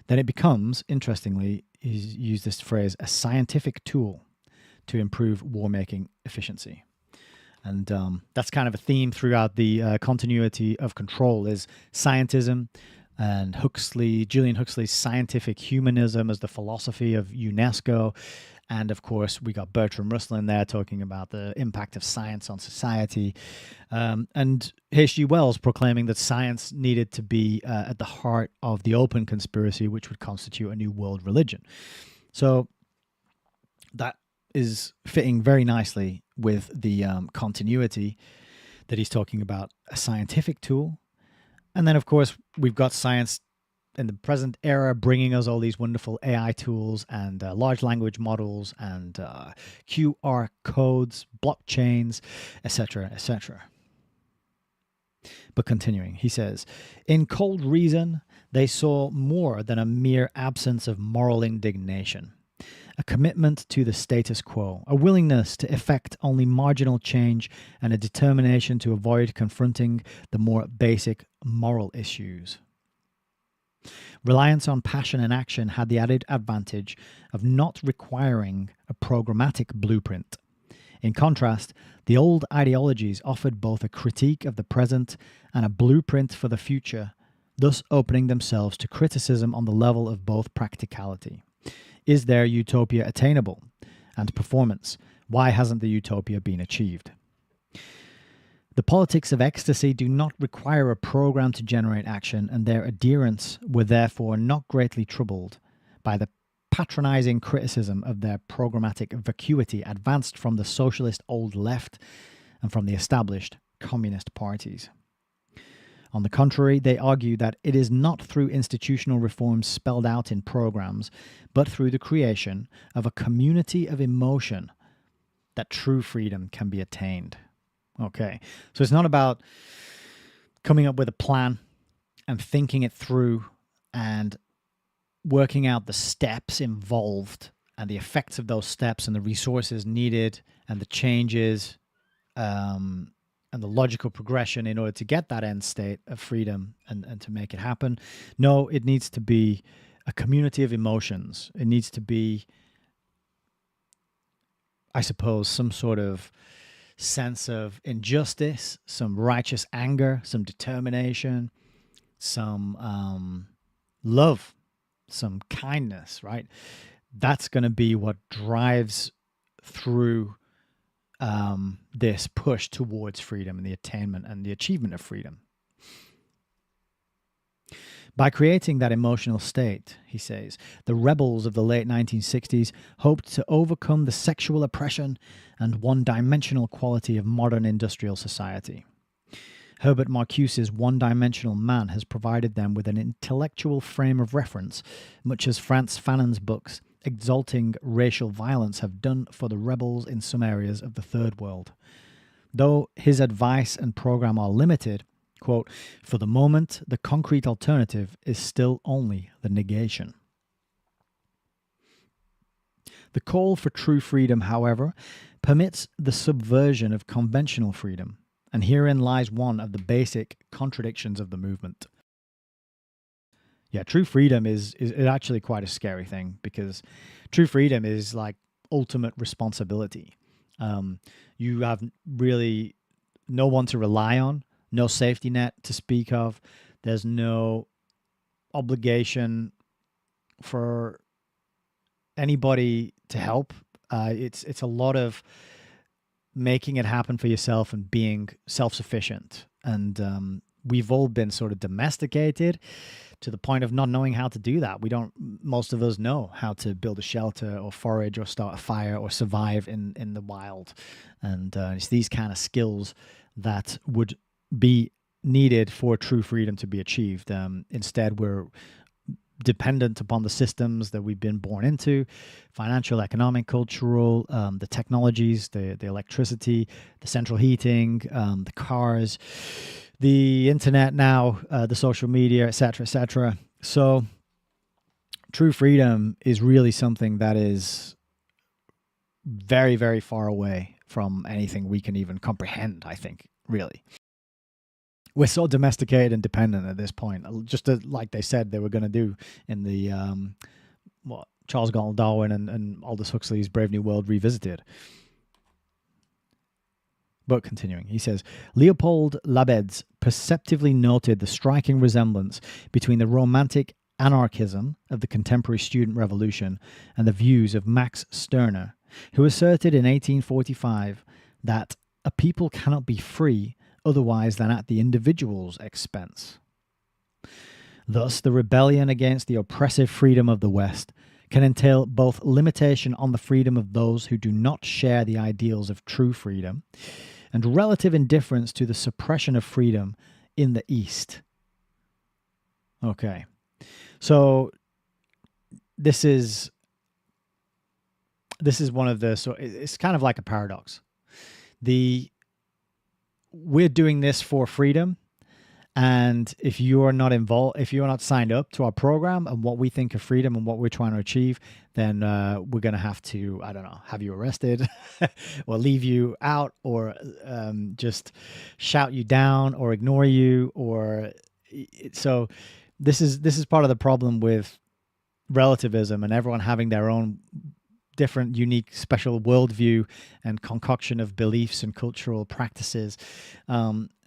Speaker 1: it becomes, interestingly, he's used this phrase, a scientific tool to improve war-making efficiency. And that's kind of a theme throughout the continuity of control is scientism and Julian Huxley's scientific humanism as the philosophy of UNESCO, And of course, we got Bertrand Russell in there talking about the impact of science on society. And H.G. Wells proclaiming that science needed to be at the heart of the open conspiracy, which would constitute a new world religion. So that is fitting very nicely with the continuity that he's talking about, a scientific tool. And then, of course, we've got science in the present era bringing us all these wonderful AI tools and large language models and QR codes, blockchains, etc., etc. But continuing, he says, in cold reason, they saw more than a mere absence of moral indignation, a commitment to the status quo, a willingness to effect only marginal change, and a determination to avoid confronting the more basic moral issues. Reliance on passion and action had the added advantage of not requiring a programmatic blueprint. In contrast, the old ideologies offered both a critique of the present and a blueprint for the future, thus opening themselves to criticism on the level of both practicality. Is their utopia attainable? And performance. Why hasn't the utopia been achieved? The politics of ecstasy do not require a program to generate action, and their adherents were therefore not greatly troubled by the patronizing criticism of their programmatic vacuity advanced from the socialist old left and from the established communist parties. On the contrary, they argue that it is not through institutional reforms spelled out in programs, but through the creation of a community of emotion that true freedom can be attained. Okay, so it's not about coming up with a plan and thinking it through and working out the steps involved and the effects of those steps and the resources needed and the changes and the logical progression in order to get that end state of freedom and to make it happen. No, it needs to be a community of emotions. It needs to be, I suppose, some sort of sense of injustice, some righteous anger, some determination, some love, some kindness, right? That's going to be what drives through this push towards freedom and the attainment and the achievement of freedom. By creating that emotional state, he says, the rebels of the late 1960s hoped to overcome the sexual oppression and one-dimensional quality of modern industrial society. Herbert Marcuse's one-dimensional man has provided them with an intellectual frame of reference, much as Frantz Fanon's books exalting racial violence have done for the rebels in some areas of the Third World. Though his advice and program are limited, quote, for the moment, the concrete alternative is still only the negation. The call for true freedom, however, permits the subversion of conventional freedom, and herein lies one of the basic contradictions of the movement. Yeah, true freedom is actually quite a scary thing, because true freedom is like ultimate responsibility. You have really no one to rely on, no safety net to speak of. There's no obligation for anybody to help. It's a lot of making it happen for yourself and being self-sufficient. And we've all been sort of domesticated to the point of not knowing how to do that. Most of us know how to build a shelter or forage or start a fire or survive in the wild. And it's these kind of skills that would be needed for true freedom to be achieved. Instead, we're dependent upon the systems that we've been born into, financial, economic, cultural, the technologies, the electricity, the central heating, the cars, the internet now, the social media, etc., etc. So true freedom is really something that is very, very far away from anything we can even comprehend, I think, really. We're so domesticated and dependent at this point, just like they said they were going to do in the Charles Gall Darwin and Aldous Huxley's Brave New World Revisited. But continuing, he says, Leopold Labeds perceptively noted the striking resemblance between the romantic anarchism of the contemporary student revolution and the views of Max Stirner, who asserted in 1845 that a people cannot be free otherwise than at the individual's expense. Thus, the rebellion against the oppressive freedom of the West can entail both limitation on the freedom of those who do not share the ideals of true freedom and relative indifference to the suppression of freedom in the East. Okay, so this is one of the, so it's kind of like a paradox. We're doing this for freedom, and if you are not involved, if you're not signed up to our program and what we think of freedom and what we're trying to achieve, then we're going to have to, I don't know, have you arrested or leave you out, or just shout you down or ignore you. Or so this is part of the problem with relativism and everyone having their own different, unique, special worldview and concoction of beliefs and cultural practices.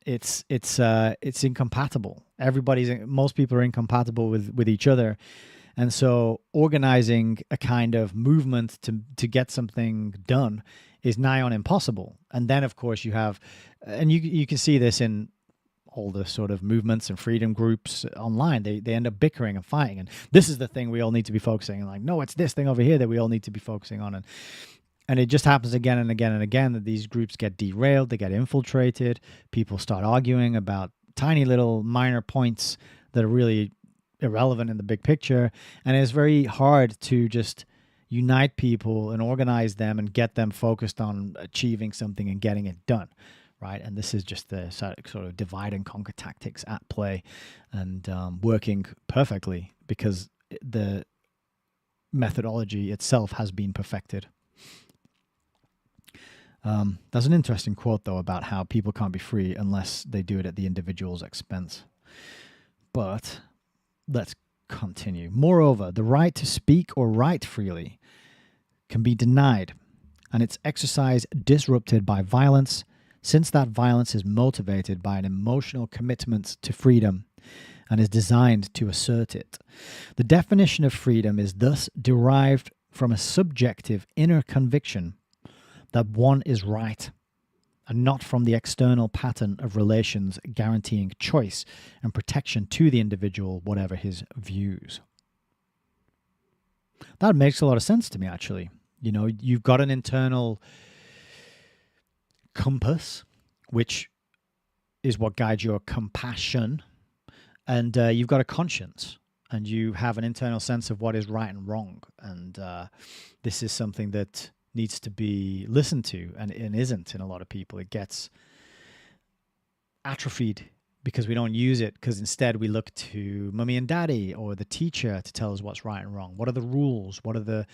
Speaker 1: It's incompatible. Most people are incompatible with each other, and so organizing a kind of movement to get something done is nigh on impossible. And then, of course, you have, and you can see this in all the sort of movements and freedom groups online. They end up bickering and fighting, and this is the thing we all need to be focusing on. Like, no, it's this thing over here that we all need to be focusing on. And it just happens again and again and again that these groups get derailed, they get infiltrated, people start arguing about tiny little minor points that are really irrelevant in the big picture. And it's very hard to just unite people and organize them and get them focused on achieving something and getting it done, right? And this is just the sort of divide and conquer tactics at play, and working perfectly because the methodology itself has been perfected. There's an interesting quote, though, about how people can't be free unless they do it at the individual's expense. But let's continue. Moreover, the right to speak or write freely can be denied, and its exercise disrupted by violence, since that violence is motivated by an emotional commitment to freedom and is designed to assert it. The definition of freedom is thus derived from a subjective inner conviction that one is right, and not from the external pattern of relations guaranteeing choice and protection to the individual, whatever his views. That makes a lot of sense to me, actually. You know, you've got an internal compass, which is what guides your compassion, and you've got a conscience, and you have an internal sense of what is right and wrong. And this is something that needs to be listened to, and isn't in a lot of people. It gets atrophied because we don't use it, because instead we look to mummy and daddy or the teacher to tell us what's right and wrong. What are the rules? What are the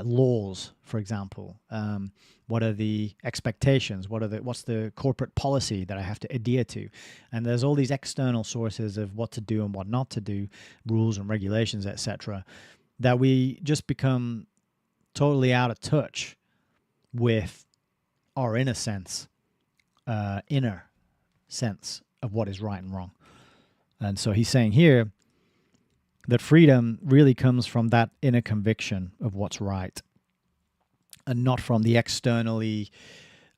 Speaker 1: laws, for example? What are the expectations? What's the corporate policy that I have to adhere to? And there's all these external sources of what to do and what not to do, rules and regulations, etc., that we just become totally out of touch with our inner sense of what is right and wrong. And so he's saying here that freedom really comes from that inner conviction of what's right, and not from the externally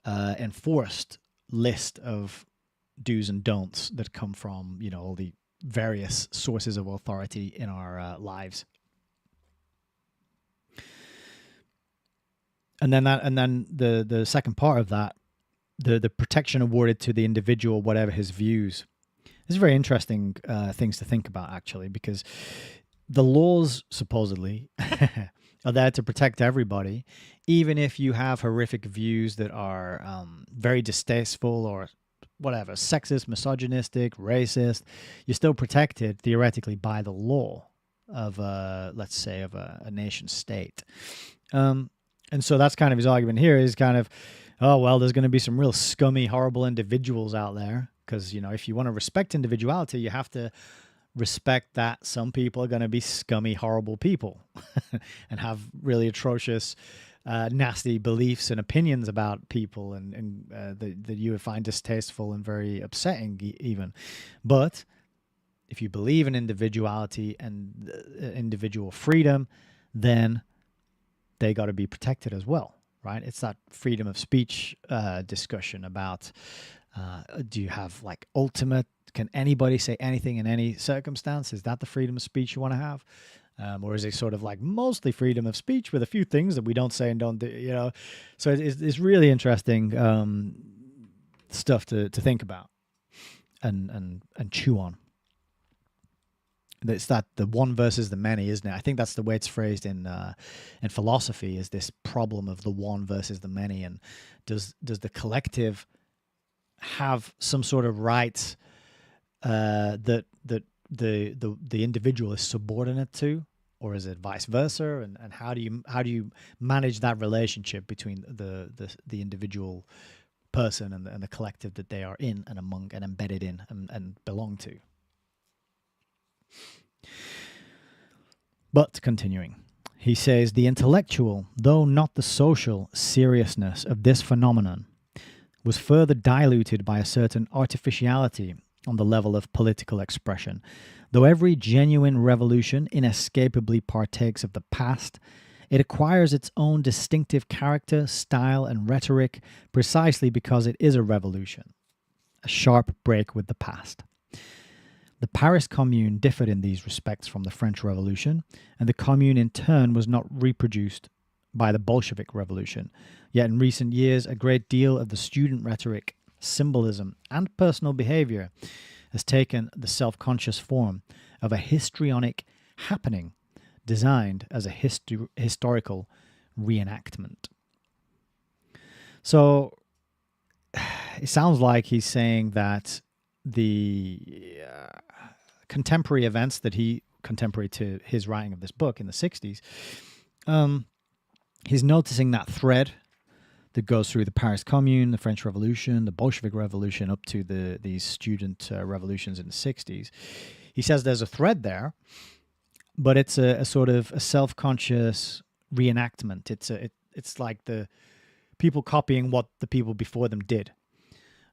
Speaker 1: enforced list of do's and don'ts that come from, you know, all the various sources of authority in our lives. And then the second part of that, the protection awarded to the individual, whatever his views. This is very interesting things to think about, actually, because the laws supposedly are there to protect everybody, even if you have horrific views that are very distasteful or whatever, sexist, misogynistic, racist. You're still protected theoretically by the law of, let's say, of a nation state. And so that's kind of his argument here, is kind of, oh, well, there's going to be some real scummy, horrible individuals out there. Because, you know, if you want to respect individuality, you have to respect that some people are going to be scummy, horrible people and have really atrocious, nasty beliefs and opinions about people, and that you would find distasteful and very upsetting even. But if you believe in individuality and individual freedom, then they got to be protected as well, right? It's that freedom of speech discussion about do you have like ultimate, can anybody say anything in any circumstance? Is that the freedom of speech you want to have? Or is it sort of like mostly freedom of speech with a few things that we don't say and don't do, you know? So it's really interesting stuff to think about and chew on. It's that the one versus the many, isn't it? I think that's the way it's phrased in philosophy, is this problem of the one versus the many. And does the collective have some sort of rights that the individual is subordinate to, or is it vice versa? And how do you manage that relationship between the individual person and the collective that they are in and among and embedded in and belong to? But continuing, he says, the intellectual, though not the social, seriousness of this phenomenon was further diluted by a certain artificiality on the level of political expression. Though every genuine revolution inescapably partakes of the past, it acquires its own distinctive character, style, and rhetoric precisely because it is a revolution, a sharp break with the past. The Paris Commune differed in these respects from the French Revolution, and the Commune in turn was not reproduced by the Bolshevik Revolution. Yet in recent years, a great deal of the student rhetoric, symbolism, and personal behavior has taken the self-conscious form of a histrionic happening designed as a historical reenactment. So it sounds like he's saying that the contemporary events that contemporary to his writing of this book in the 60s, he's noticing that thread that goes through the Paris Commune, the French Revolution, the Bolshevik Revolution, up to these student revolutions in the 60s. He says there's a thread there, but it's a sort of a self-conscious reenactment. It's like the people copying what the people before them did.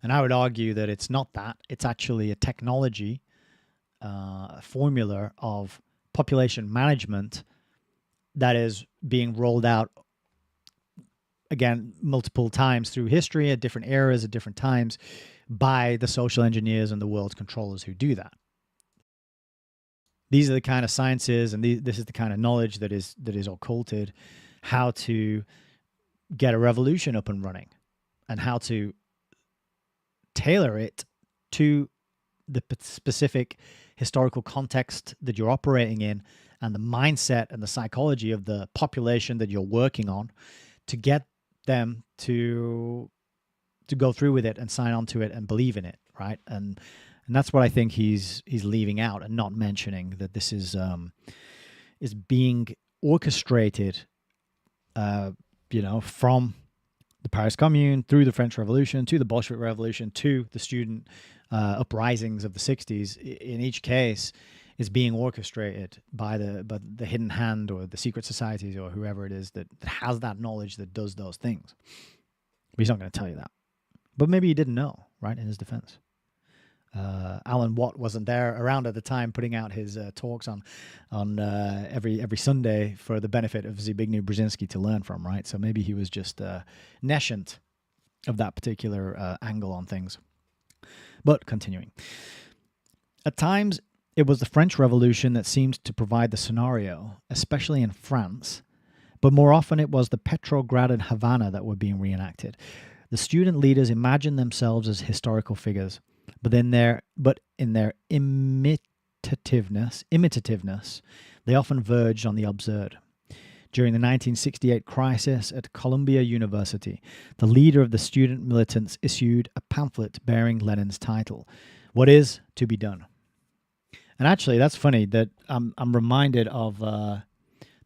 Speaker 1: And I would argue that it's not that. It's actually a technology, a formula of population management that is being rolled out, again, multiple times through history at different eras, at different times, by the social engineers and the world's controllers who do that. These are the kind of sciences, and this is the kind of knowledge that is occulted, how to get a revolution up and running, and how to tailor it to the specific historical context that you're operating in, and the mindset and the psychology of the population that you're working on, to get them to go through with it and sign on to it and believe in it, right? And that's what I think he's leaving out and not mentioning, that this is being orchestrated, from the Paris Commune through the French Revolution to the Bolshevik Revolution to the student uprisings of the 60s. In each case, is being orchestrated by the hidden hand or the secret societies or whoever it is that has that knowledge that does those things. But he's not going to tell you that. But maybe he didn't know, right, in his defense. Alan Watt wasn't there around at the time putting out his talks on every Sunday for the benefit of Zbigniew Brzezinski to learn from, right? So maybe he was just nescient of that particular angle on things. But continuing. At times, it was the French Revolution that seemed to provide the scenario, especially in France, but more often it was the Petrograd and Havana that were being reenacted. The student leaders imagined themselves as historical figures, but in their imitativeness, they often verged on the absurd. During the 1968 crisis at Columbia University, the leader of the student militants issued a pamphlet bearing Lenin's title, "What is to be done?" And actually, that's funny that I'm reminded of the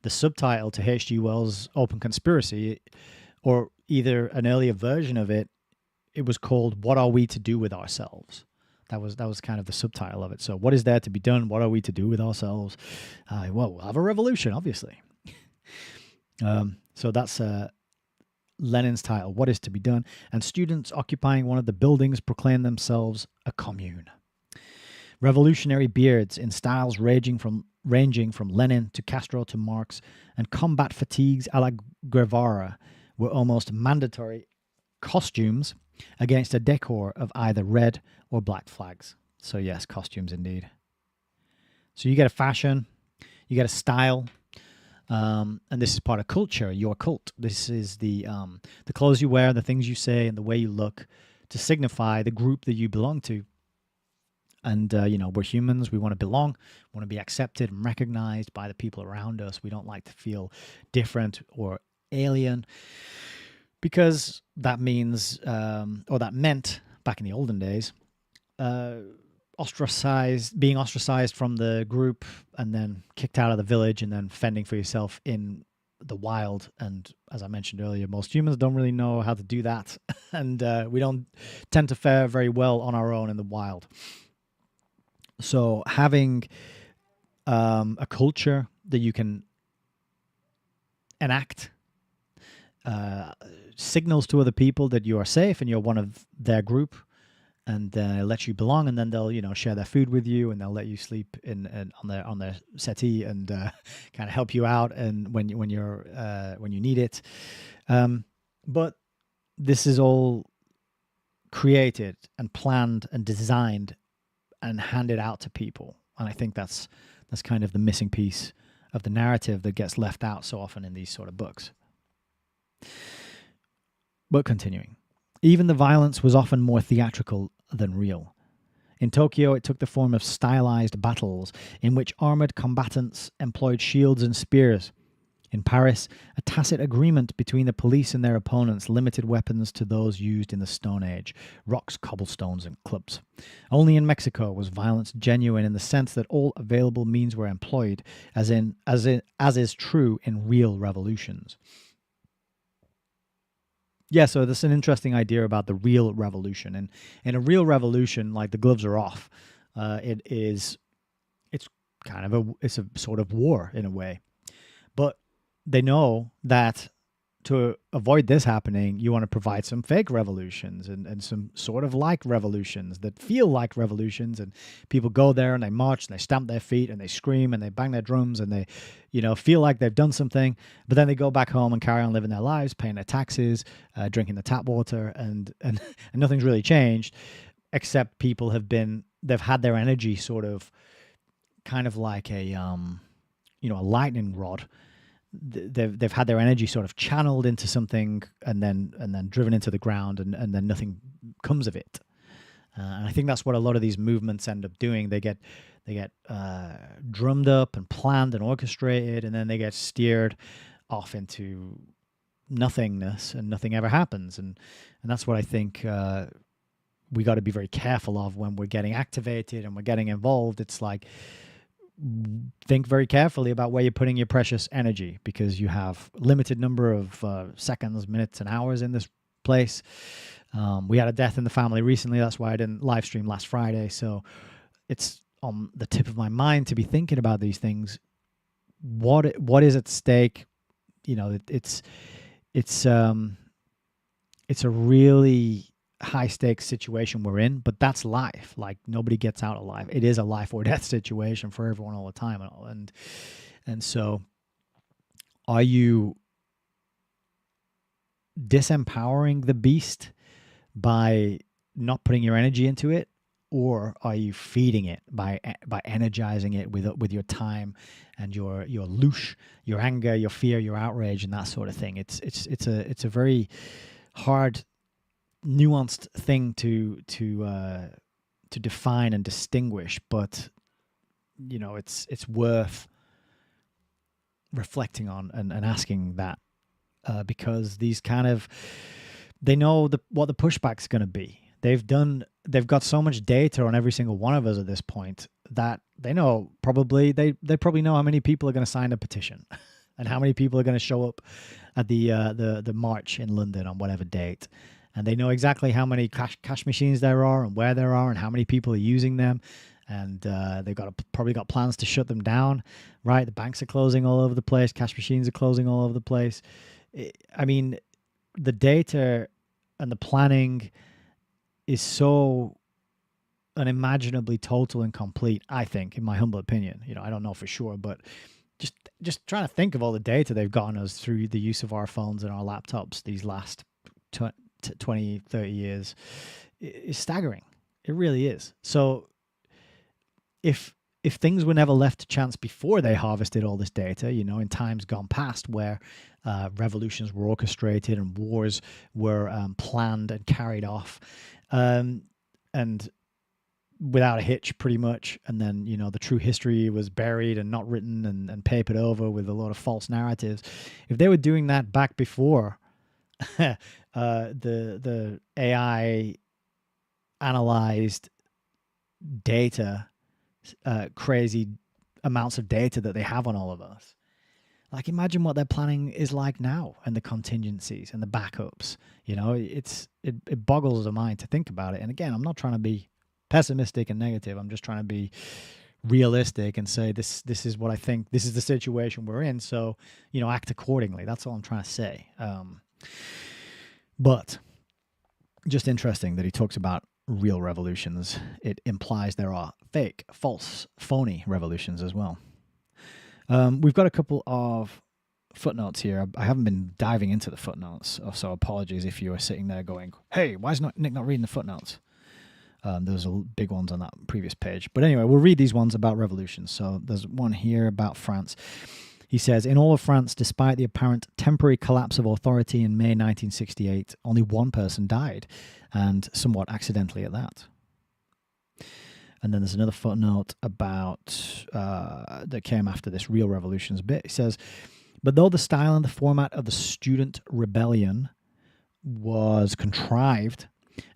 Speaker 1: subtitle to H.G. Wells' Open Conspiracy, or either an earlier version of it. It was called "What Are We to Do with Ourselves?" That was kind of the subtitle of it. So, what is there to be done? What are we to do with ourselves? Well, we'll have a revolution, obviously. So that's Lenin's title, "What is to be done?" And students occupying one of the buildings proclaimed themselves a commune. Revolutionary beards in styles ranging from Lenin to Castro to Marx, and combat fatigues a la Guevara were almost mandatory costumes against a decor of either red or black flags. So yes, costumes indeed. So you get a fashion, you get a style, and this is part of culture, your cult. This is the clothes you wear, the things you say, and the way you look to signify the group that you belong to. And, we're humans. We want to belong, want to be accepted and recognized by the people around us. We don't like to feel different or alien, because that means, or that meant back in the olden days, being ostracized from the group and then kicked out of the village and then fending for yourself in the wild. And as I mentioned earlier, most humans don't really know how to do that. And we don't tend to fare very well on our own in the wild. So having a culture that you can enact signals to other people that you are safe and you're one of their group, and let you belong, and then they'll share their food with you, and they'll let you sleep on their settee and kind of help you out and when you need it. But this is all created and planned and designed and handed out to people, and I think that's kind of the missing piece of the narrative that gets left out so often in these sort of books. But continuing. Even the violence was often more theatrical than real. In Tokyo, it took the form of stylized battles in which armored combatants employed shields and spears. In Paris, a tacit agreement between the police and their opponents limited weapons to those used in the Stone Age: rocks, cobblestones, and clubs. Only in Mexico was violence genuine in the sense that all available means were employed, as is true in real revolutions. Yeah, so this is an interesting idea about the real revolution. And in a real revolution, like, the gloves are off. It's a sort of war in a way. But they know that to avoid this happening, you want to provide some fake revolutions and some sort of like revolutions that feel like revolutions. And people go there and they march and they stamp their feet and they scream and they bang their drums and they, feel like they've done something. But then they go back home and carry on living their lives, paying their taxes, drinking the tap water, and nothing's really changed, except they've had their energy sort of kind of like a lightning rod. They've had their energy sort of channeled into something and then driven into the ground, and then nothing comes of it. And I think that's what a lot of these movements end up doing. They get drummed up and planned and orchestrated, and then they get steered off into nothingness, and nothing ever happens. And that's what I think we got to be very careful of when we're getting activated and we're getting involved. It's like, think very carefully about where you're putting your precious energy, because you have limited number of seconds, minutes, and hours in this place. We had a death in the family recently. That's why I didn't live stream last Friday. So it's on the tip of my mind to be thinking about these things. What is at stake? It's a really high stakes situation we're in, but that's life. Like, nobody gets out alive. It is a life or death situation for everyone all the time. And so are you disempowering the beast by not putting your energy into it, or are you feeding it by energizing it with your time and your louche, your anger, your fear, your outrage, and that sort of thing? It's a very hard, nuanced thing to define and distinguish, but it's worth reflecting on and asking that, because these kind of, they know what the pushback's going to be. They've got so much data on every single one of us at this point that they know they probably know how many people are going to sign a petition and how many people are going to show up at the march in London on whatever date. And they know exactly how many cash machines there are and where there are and how many people are using them. And they've probably got plans to shut them down, right? The banks are closing all over the place. Cash machines are closing all over the place. I mean, the data and the planning is so unimaginably total and complete, I think, in my humble opinion. I don't know for sure, but just trying to think of all the data they've gotten us through the use of our phones and our laptops these last 20, 30 years is staggering. It really is. So if things were never left to chance before they harvested all this data, in times gone past where revolutions were orchestrated and wars were planned and carried off, and without a hitch pretty much, and then the true history was buried and not written and papered over with a lot of false narratives. If they were doing that back before the AI analyzed data, crazy amounts of data that they have on all of us, like, imagine what their planning is like now, and the contingencies and the backups. It boggles the mind to think about it. And again, I'm not trying to be pessimistic and negative. I'm just trying to be realistic and say this is what I think. This is the situation we're in. So, act accordingly. That's all I'm trying to say. But just interesting that he talks about real revolutions. It implies there are fake, false, phony revolutions as well. We've got a couple of footnotes here. I haven't been diving into the footnotes, so apologies if you are sitting there going, hey, why is Nick not reading the footnotes? There's big ones on that previous page. But anyway, we'll read these ones about revolutions. So there's one here about France. He says, in all of France, despite the apparent temporary collapse of authority in May 1968, only one person died, and somewhat accidentally at that. And then there's another footnote about that came after this real revolutions bit. He says, but though the style and the format of the student rebellion was contrived,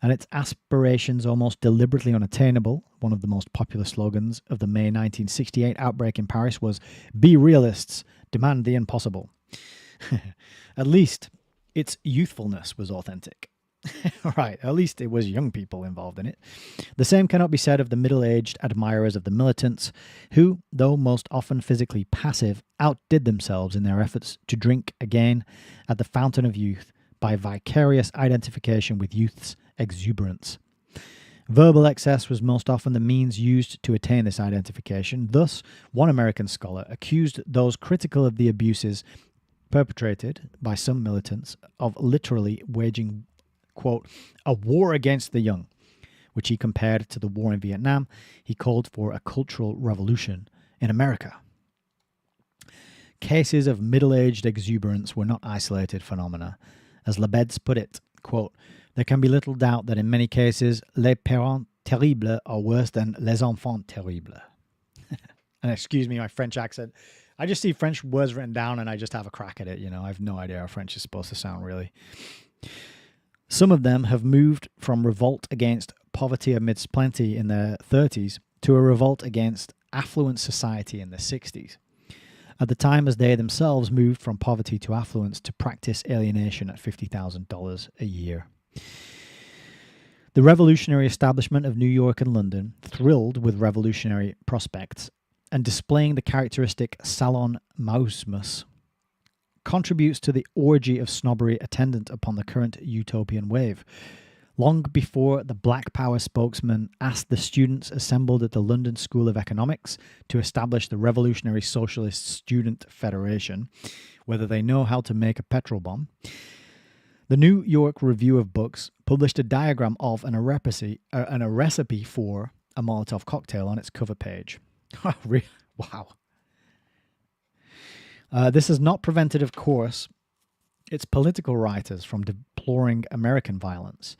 Speaker 1: and its aspirations almost deliberately unattainable, one of the most popular slogans of the May 1968 outbreak in Paris was, be realists, demand the impossible. At least its youthfulness was authentic. Right, at least it was young people involved in it. The same cannot be said of the middle-aged admirers of the militants, who, though most often physically passive, outdid themselves in their efforts to drink again at the fountain of youth by vicarious identification with youth's exuberance. Verbal excess was most often the means used to attain this identification. Thus, one American scholar accused those critical of the abuses perpetrated by some militants of literally waging, quote, a war against the young, which he compared to the war in Vietnam. He called for a cultural revolution in America. Cases of middle-aged exuberance were not isolated phenomena. As Labed's put it, quote, there can be little doubt that in many cases, les parents terribles are worse than les enfants terribles. And excuse me, my French accent. I just see French words written down and I just have a crack at it. I have no idea how French is supposed to sound, really. Some of them have moved from revolt against poverty amidst plenty in their 30s to a revolt against affluent society in their 60s. At the time as they themselves moved from poverty to affluence to practice alienation at $50,000 a year. The revolutionary establishment of New York and London, thrilled with revolutionary prospects and displaying the characteristic salon mausmus, contributes to the orgy of snobbery attendant upon the current utopian wave. Long before the Black Power spokesman asked the students assembled at the London School of Economics to establish the Revolutionary Socialist Student Federation whether they know how to make a petrol bomb, the New York Review of Books published a diagram of and a recipe for a Molotov cocktail on its cover page. Wow. This has not prevented, of course, its political writers from deploring American violence.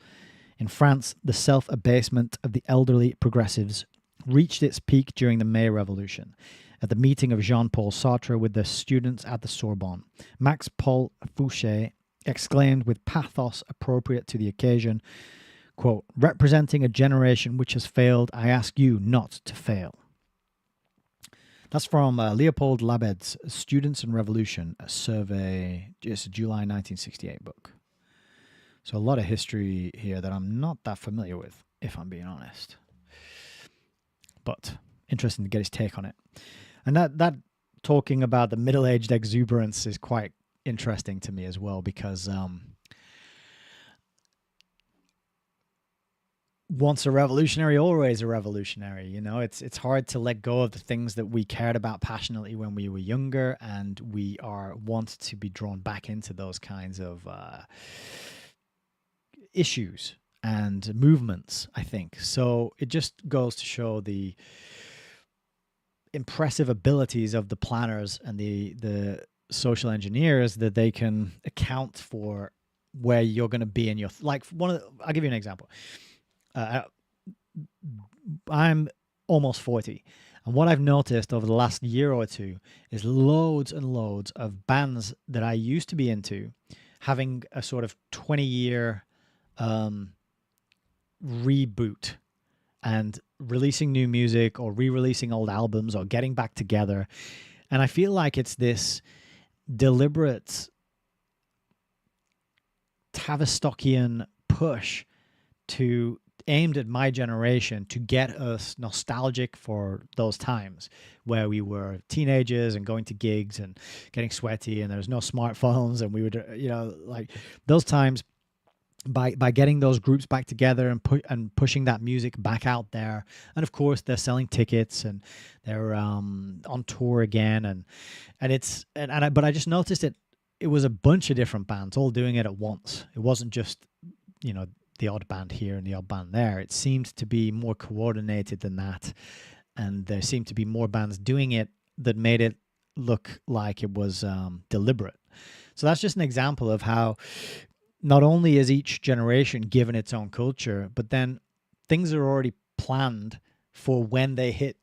Speaker 1: In France, the self-abasement of the elderly progressives reached its peak during the May Revolution. At the meeting of Jean-Paul Sartre with the students at the Sorbonne, Max Paul Fouché exclaimed with pathos appropriate to the occasion, quote, representing a generation which has failed, I ask you not to fail. That's from Leopold Labed's Students and Revolution, a survey, it's a July 1968 book. So a lot of history here that I'm not that familiar with, if I'm being honest. But interesting to get his take on it. And that talking about the middle-aged exuberance is quite interesting to me as well, because once a revolutionary, always a revolutionary. You know, it's hard to let go of the things that we cared about passionately when we were younger, and we are want to be drawn back into those kinds of issues and movements, I think. So it just goes to show the impressive abilities of the planners and the social engineers, that they can account for where you're going to be in your like I'll give you an example. I'm almost 40, and what I've noticed over the last year or two is loads and loads of bands that I used to be into having a sort of 20-year reboot and releasing new music or re-releasing old albums or getting back together. And I feel like it's this deliberate Tavistockian push to aimed at my generation to get us nostalgic for those times where we were teenagers and going to gigs and getting sweaty, and there was no smartphones, and we would, you know, like those times. By getting those groups back together and pushing that music back out there, and of course they're selling tickets and they're on tour again, and but I just noticed it was a bunch of different bands all doing it at once. It wasn't just, you know, the odd band here and the odd band there. It seemed to be more coordinated than that, and there seemed to be more bands doing it that made it look like it was deliberate. So that's just an example of how not only is each generation given its own culture, but then things are already planned for when they hit,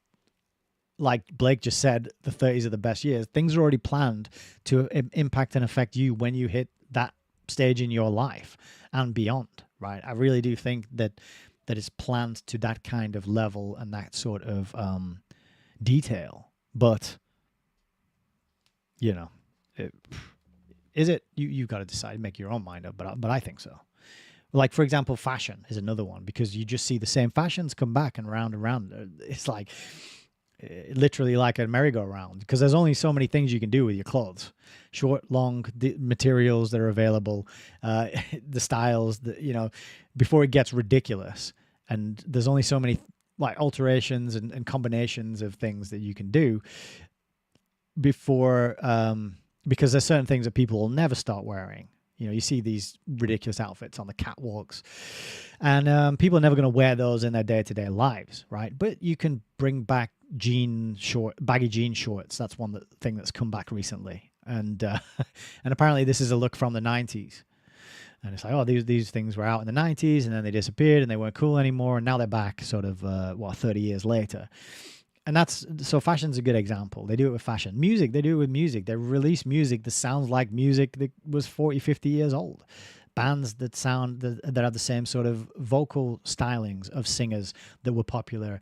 Speaker 1: like Blake just said, the 30s are the best years. Things are already planned to impact and affect you when you hit that stage in your life and beyond, right? I really do think that it's planned to that kind of level and that sort of detail. But, you know, is it? You've got to decide, make your own mind up. But I think so. Like, for example, fashion is another one, because you just see the same fashions come back and round and round. It's like literally like a merry-go-round, because there's only so many things you can do with your clothes. Short, long, materials that are available, the styles, you know, before it gets ridiculous. And there's only so many like alterations and combinations of things that you can do before, because there's certain things that people will never start wearing. You know, you see these ridiculous outfits on the catwalks, and people are never going to wear those in their day-to-day lives, right? But you can bring back baggy jean shorts. That's one thing that's come back recently, and and apparently this is a look from the 90s. And it's like, oh, these things were out in the 90s, and then they disappeared, and they weren't cool anymore, and now they're back, sort of 30 years later. And so fashion's a good example. They do it with fashion. Music, they do it with music. They release music that sounds like music that was 40, 50 years old. Bands that have the same sort of vocal stylings of singers that were popular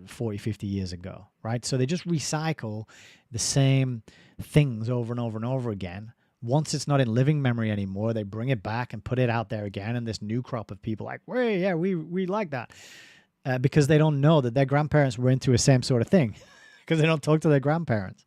Speaker 1: 40, 50 years ago, right? So they just recycle the same things over and over and over again. Once it's not in living memory anymore, they bring it back and put it out there again, and this new crop of people like, wait, yeah, we like that. Because they don't know that their grandparents were into the same sort of thing, because they don't talk to their grandparents,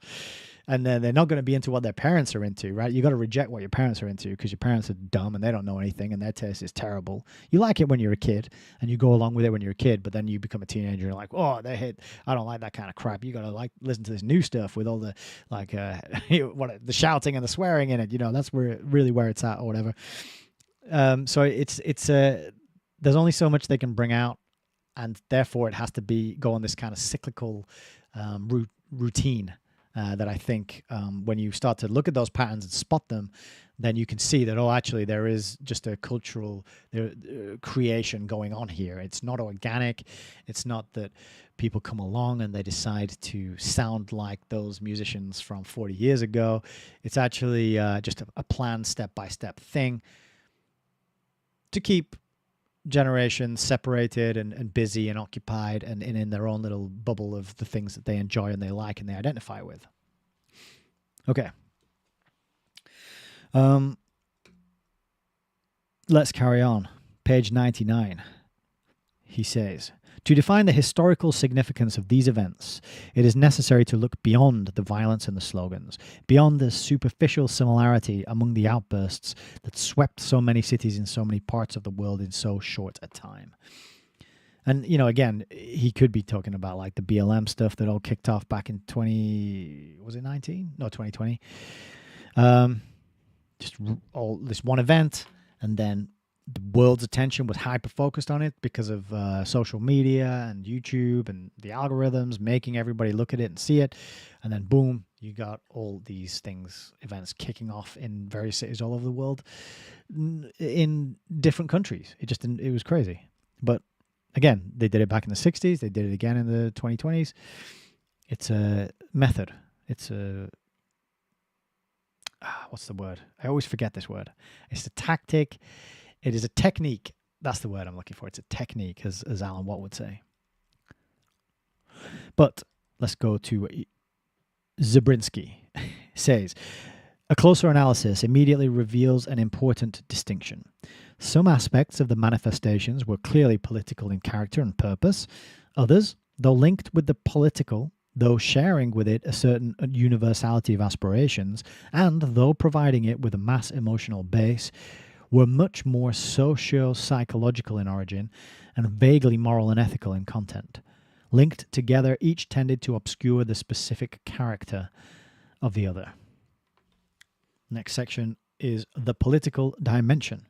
Speaker 1: and then they're not going to be into what their parents are into, right? You got to reject what your parents are into, because your parents are dumb and they don't know anything and their taste is terrible. You like it when you're a kid and you go along with it when you're a kid, but then you become a teenager and you're like, oh, I don't like that kind of crap. You got to listen to this new stuff with all the the shouting and the swearing in it. You know, that's where it's at or whatever. So it's there's only so much they can bring out. And therefore, it has to go on this kind of cyclical routine that I think when you start to look at those patterns and spot them, then you can see that, oh, actually, there is just a cultural creation going on here. It's not organic. It's not that people come along and they decide to sound like those musicians from 40 years ago. It's actually just a planned step-by-step thing to keep generations separated and busy and occupied and in their own little bubble of the things that they enjoy and they like and they identify with. Okay. Let's carry on. Page 99. He says, to define the historical significance of these events, it is necessary to look beyond the violence and the slogans, beyond the superficial similarity among the outbursts that swept so many cities in so many parts of the world in so short a time. And, again, he could be talking about like the BLM stuff that all kicked off back in 2019? No, 2020. Just all this one event, and then the world's attention was hyper focused on it because of social media and YouTube and the algorithms making everybody look at it and see it. And then boom, you got all these events kicking off in various cities all over the world in different countries. It was crazy. But again, they did it back in the 60s. They did it again in the 2020s. It's a method. It's a... what's the word? I always forget this word. It's a tactic. It is a technique. That's the word I'm looking for. It's a technique, as Alan Watt would say. But let's go to Zbigniew. Says, a closer analysis immediately reveals an important distinction. Some aspects of the manifestations were clearly political in character and purpose. Others, though linked with the political, though sharing with it a certain universality of aspirations, and though providing it with a mass emotional base, were much more socio-psychological in origin and vaguely moral and ethical in content. Linked together, each tended to obscure the specific character of the other. Next section is the political dimension.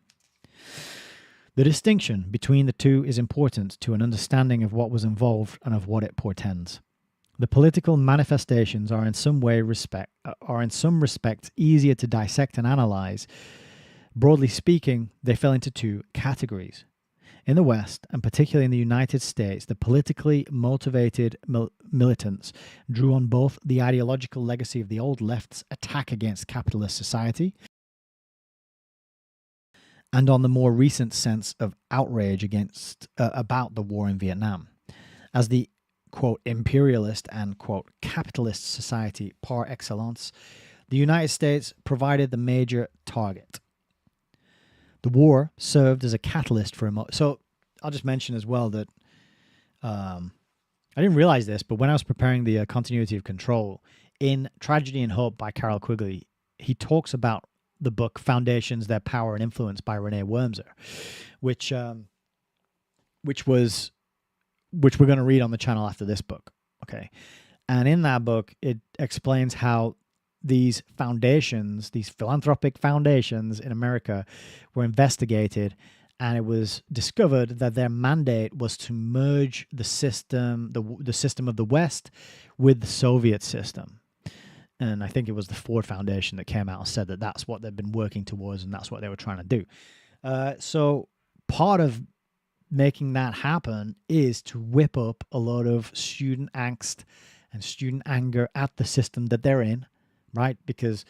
Speaker 1: The distinction between the two is important to an understanding of what was involved and of what it portends. The political manifestations are in some respects easier to dissect and analyze. Broadly speaking, they fell into two categories. In the West, and particularly in the United States, the politically motivated militants drew on both the ideological legacy of the old left's attack against capitalist society and on the more recent sense of outrage about the war in Vietnam. As the quote, imperialist and, quote, capitalist society par excellence, the United States provided the major target. The war served as a catalyst for So I'll just mention as well that I didn't realize this, but when I was preparing the Continuity of Control, in Tragedy and Hope by Carroll Quigley, he talks about the book Foundations, Their Power and Influence by Renee Wormser, which we're going to read on the channel after this book. Okay. And in that book, it explains how these foundations, these philanthropic foundations in America were investigated, and it was discovered that their mandate was to merge the system, the system of the West with the Soviet system. And I think it was the Ford Foundation that came out and said that that's what they've been working towards and that's what they were trying to do. So part of making that happen is to whip up a lot of student angst and student anger at the system that they're in, right? Because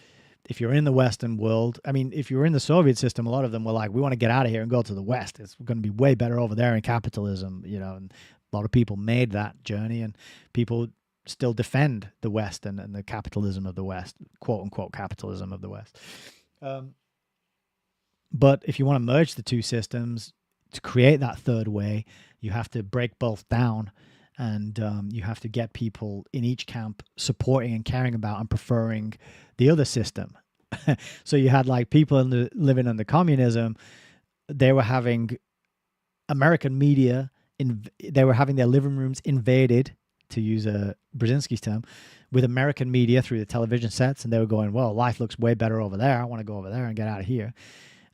Speaker 1: if you're in the Western world, I mean, if you're in the Soviet system, a lot of them were like, we want to get out of here and go to the West. It's going to be way better over there in capitalism, and a lot of people made that journey, and people still defend the West and the capitalism of the West, quote unquote capitalism of the West. But if you want to merge the two systems, to create that third way, you have to break both down, and you have to get people in each camp supporting and caring about and preferring the other system. So you had like people living under communism. They were having American media, they were having their living rooms invaded, to use Brzezinski's term, with American media through the television sets, and they were going, well, life looks way better over there. I want to go over there and get out of here.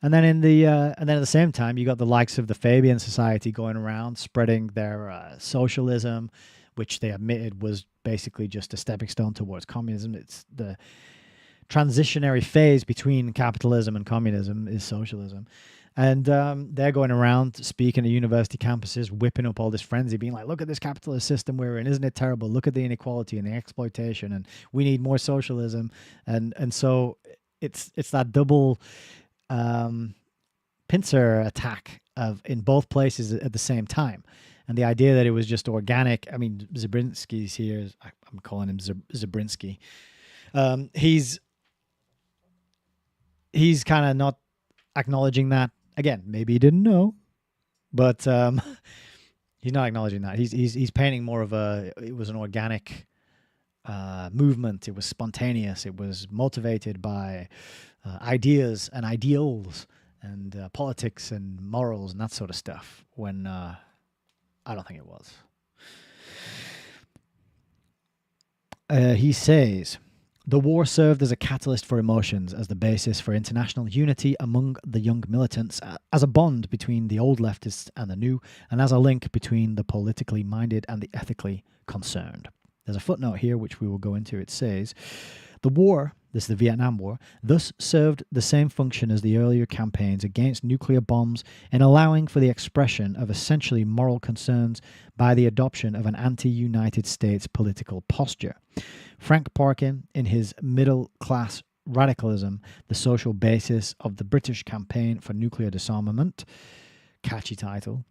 Speaker 1: And then and then at the same time, you got the likes of the Fabian Society going around spreading their socialism, which they admitted was basically just a stepping stone towards communism. It's the transitionary phase between capitalism and communism is socialism. And they're going around speaking at university campuses, whipping up all this frenzy, being like, look at this capitalist system we're in. Isn't it terrible? Look at the inequality and the exploitation, and we need more socialism. And so it's that double pincer attack in both places at the same time. And the idea that it was just organic, I mean, Zbigniew's here, I'm calling him Zbigniew. He's kind of not acknowledging that. Again, maybe he didn't know, but he's not acknowledging that. He's painting more of it was an organic movement. It was spontaneous. It was motivated by ideas and ideals and politics and morals and that sort of stuff. When I don't think it was. He says, the war served as a catalyst for emotions, as the basis for international unity among the young militants, as a bond between the old leftists and the new, and as a link between the politically minded and the ethically concerned. There's a footnote here which we will go into. It says, the war, this is the Vietnam War, thus served the same function as the earlier campaigns against nuclear bombs in allowing for the expression of essentially moral concerns by the adoption of an anti-United States political posture. Frank Parkin, in his Middle-Class Radicalism, the Social Basis of the British Campaign for Nuclear Disarmament, catchy title,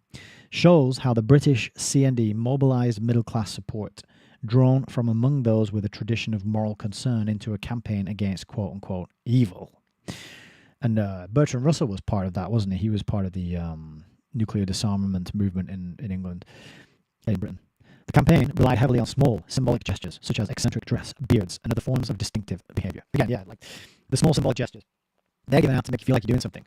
Speaker 1: shows how the British CND mobilized middle-class support, drawn from among those with a tradition of moral concern, into a campaign against quote-unquote evil. And Bertrand Russell was part of that, wasn't he? He was part of the nuclear disarmament movement in England, in Britain. The campaign relied heavily on small, symbolic gestures, such as eccentric dress, beards, and other forms of distinctive behavior. Again, yeah, like the small symbolic gestures. They're given out to make you feel like you're doing something.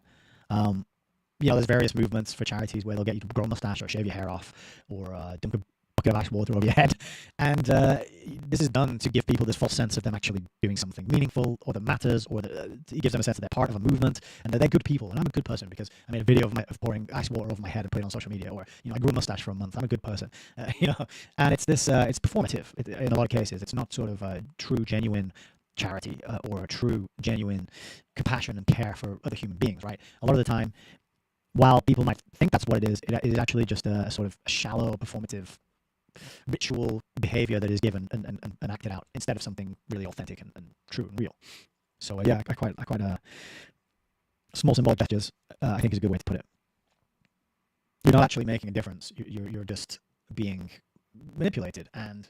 Speaker 1: There's various movements for charities where they'll get you to grow a mustache or shave your hair off or dunk a bucket of ice water over your head. And this is done to give people this false sense of them actually doing something meaningful or that matters, or that it gives them a sense that they're part of a movement and that they're good people. And I'm a good person because I made a video of pouring ice water over my head and put it on social media, or I grew a mustache for a month. I'm a good person, And it's this. It's performative in a lot of cases. It's not sort of a true, genuine charity or a true, genuine compassion and care for other human beings. Right? A lot of the time, while people might think that's what it is actually just a sort of shallow, performative ritual behavior that is given and acted out instead of something really authentic and true and real. So I quite small symbolic gestures. I think is a good way to put it. You're not actually making a difference. You're just being manipulated, and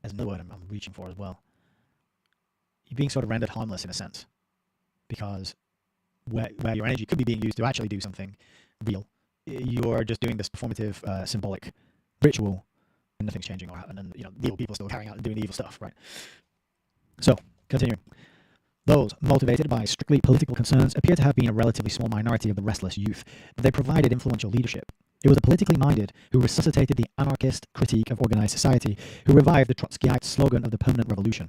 Speaker 1: there's another word I'm reaching for as well. You're being sort of rendered harmless in a sense, because where your energy could be being used to actually do something real, you're just doing this performative, symbolic ritual, and nothing's changing, and the evil people are still carrying out and doing evil stuff, right? So, continuing. Those motivated by strictly political concerns appear to have been a relatively small minority of the restless youth, but they provided influential leadership. It was the politically minded who resuscitated the anarchist critique of organized society, who revived the Trotskyite slogan of the permanent revolution,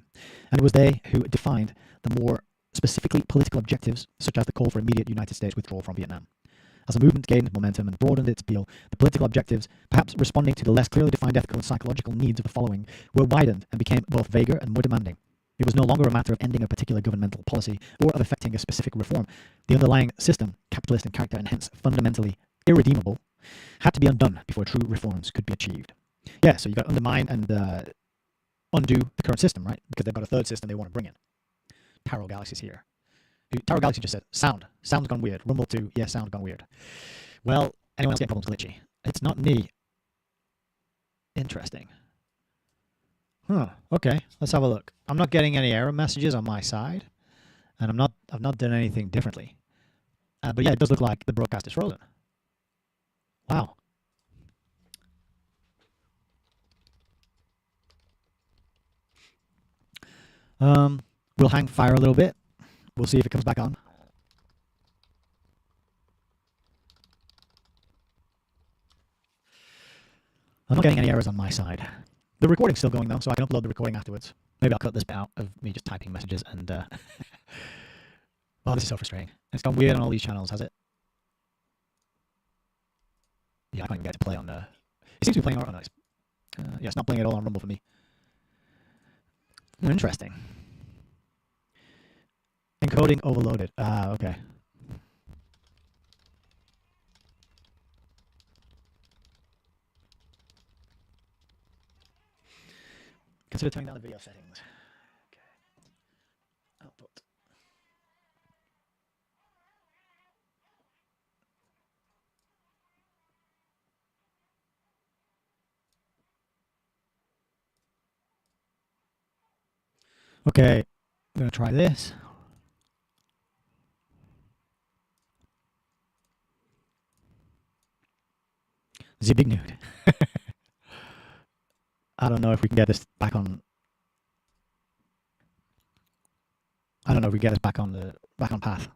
Speaker 1: and it was they who defined the more specifically political objectives, such as the call for immediate United States withdrawal from Vietnam. As the movement gained momentum and broadened its appeal, the political objectives, perhaps responding to the less clearly defined ethical and psychological needs of the following, were widened and became both vaguer and more demanding. It was no longer a matter of ending a particular governmental policy or of effecting a specific reform. The underlying system, capitalist in character and hence fundamentally irredeemable, had to be undone before true reforms could be achieved. Yeah, so you've got to undermine and undo the current system, right? Because they've got a third system they want to bring in. Taro Galaxy's here. Taro Galaxy just said, sound's gone weird. Rumble 2, yeah, sound gone weird. Well, anyone else getting problems glitchy? It's not me. Interesting. Okay, let's have a look. I'm not getting any error messages on my side, and I've not done anything differently. But yeah, it does look like the broadcast is frozen. Wow. We'll hang fire a little bit. We'll see if it comes back on. I'm not getting any errors on my side. The recording's still going though, so I can upload the recording afterwards. Maybe I'll cut this bit out of me just typing messages and well, this is so frustrating. It's gone weird on all these channels, has it? Yeah, I can't even get it to play on it seems to be playing on nice. Yeah, it's not playing at all on Rumble for me. Interesting. Encoding overloaded. Okay. Consider turning down the video settings. Okay. Output. Okay, I'm going to try this. Zbigniew. I don't know if we can get this back on. I don't know if we get this back on path.